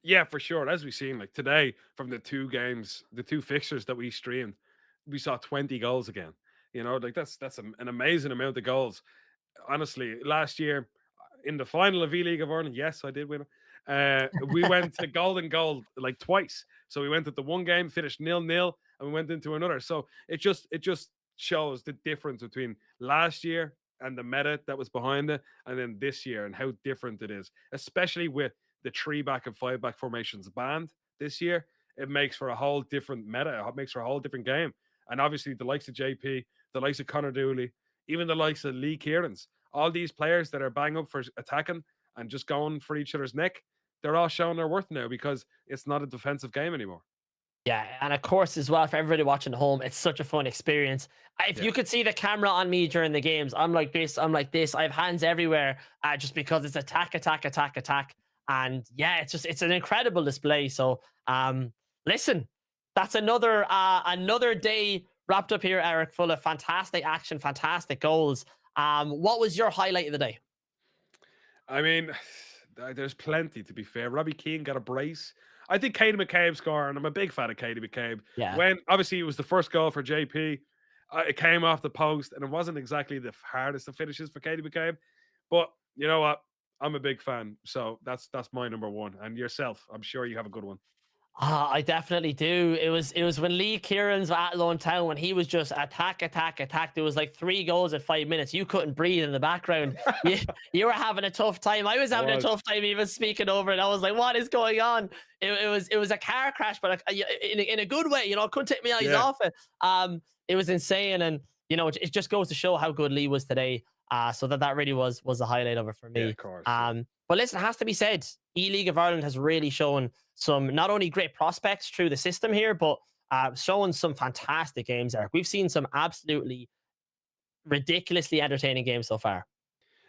Yeah, for sure. As we've seen, like today from the 2 games, the 2 fixtures that we streamed, we saw 20 goals again. Like that's an amazing amount of goals. Honestly, last year in the final of eLeague of Ireland, yes, I did win. We went to golden goal like twice. So we went at the one game, finished 0-0, and we went into another. So it just shows the difference between last year and the meta that was behind it, and then this year and how different it is, especially with the 3 back and 5 back formations banned this year. It makes for a whole different meta. It makes for a whole different game. And obviously, the likes of JP, the likes of Connor Dooley, even the likes of Lee Kieran's, all these players that are bang up for attacking and just going for each other's neck, they're all showing their worth now because it's not a defensive game anymore. Yeah, and of course, as well, for everybody watching at home, it's such a fun experience. If you could see the camera on me during the games, I'm like this, I'm like this. I have hands everywhere just because it's attack. And yeah, it's an incredible display. So listen, that's another day wrapped up here, Eric, full of fantastic action, fantastic goals. What was your highlight of the day? I mean, there's plenty to be fair. Robbie Keane got a brace. I think Katie McCabe scored, and I'm a big fan of Katie McCabe. Yeah. When obviously it was the first goal for JP, It came off the post, and it wasn't exactly the hardest of finishes for Katie McCabe. But you know what? I'm a big fan, so that's my number one. And yourself, I'm sure you have a good one. I definitely do. It was when Lee Kieran's at Athlone Town when he was just attack, attack, attack. There was like 3 goals at 5 minutes. You couldn't breathe in the background. You, you were having a tough time. I was I having a was. tough time even speaking over it. I was like, what is going on? It was a car crash, but like, in a good way. I couldn't take my eyes Yeah, off it. It was insane, and it just goes to show how good Lee was today. So that really was the highlight of it for yeah, me. of course. Yeah. But listen, it has to be said, eLeague of Ireland has really shown some not only great prospects through the system here, but showing some fantastic games, Eric. We've seen some absolutely ridiculously entertaining games so far.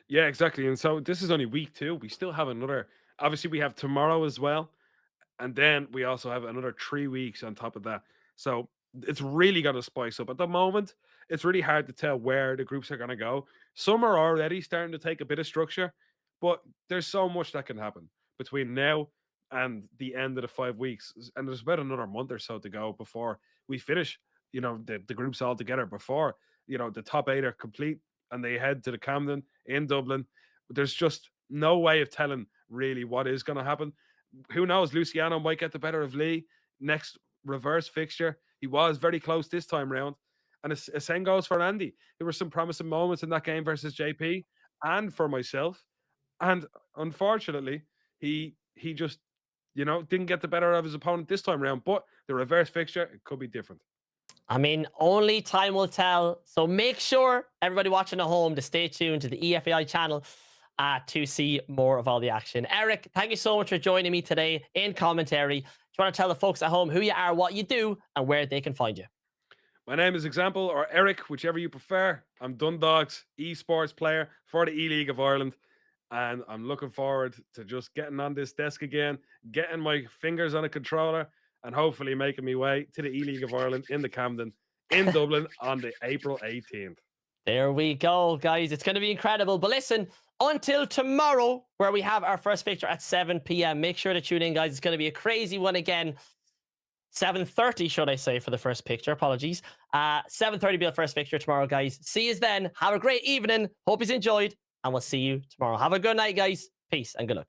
Yeah, exactly. And so this is only week 2. We still have another. Obviously, we have tomorrow as well. And then we also have another 3 weeks on top of that. So it's really going to spice up. At the moment, it's really hard to tell where the groups are going to go. Some are already starting to take a bit of structure, but there's so much that can happen between now and the end of the 5 weeks. And there's about another month or so to go before we finish, the groups all together, before, the top 8 are complete and they head to the Camden in Dublin. There's just no way of telling really what is going to happen. Who knows? Luciano might get the better of Lee next reverse fixture. He was very close this time round. And the same goes for Andy. There were some promising moments in that game versus JP and for myself. And unfortunately, he just, didn't get the better of his opponent this time round. But the reverse fixture, it could be different. I mean, only time will tell. So make sure everybody watching at home to stay tuned to the EFAI channel to see more of all the action. Eric, thank you so much for joining me today in commentary. Do you want to tell the folks at home who you are, what you do, and where they can find you? My name is Example or Eric, whichever you prefer. I'm Dundalk's esports player for the eLeague of Ireland. And I'm looking forward to just getting on this desk again, getting my fingers on a controller, and hopefully making my way to the eLeague of Ireland in the Camden in Dublin on the April 18th. There we go, guys. It's going to be incredible. But listen, until tomorrow, where we have our first fixture at 7 p.m., make sure to tune in, guys. It's going to be a crazy one again. 7:30, should I say, for the first picture. Apologies. 7:30 be the first fixture tomorrow, guys. See you then. Have a great evening. Hope you enjoyed, and we'll see you tomorrow. Have a good night, guys. Peace and good luck.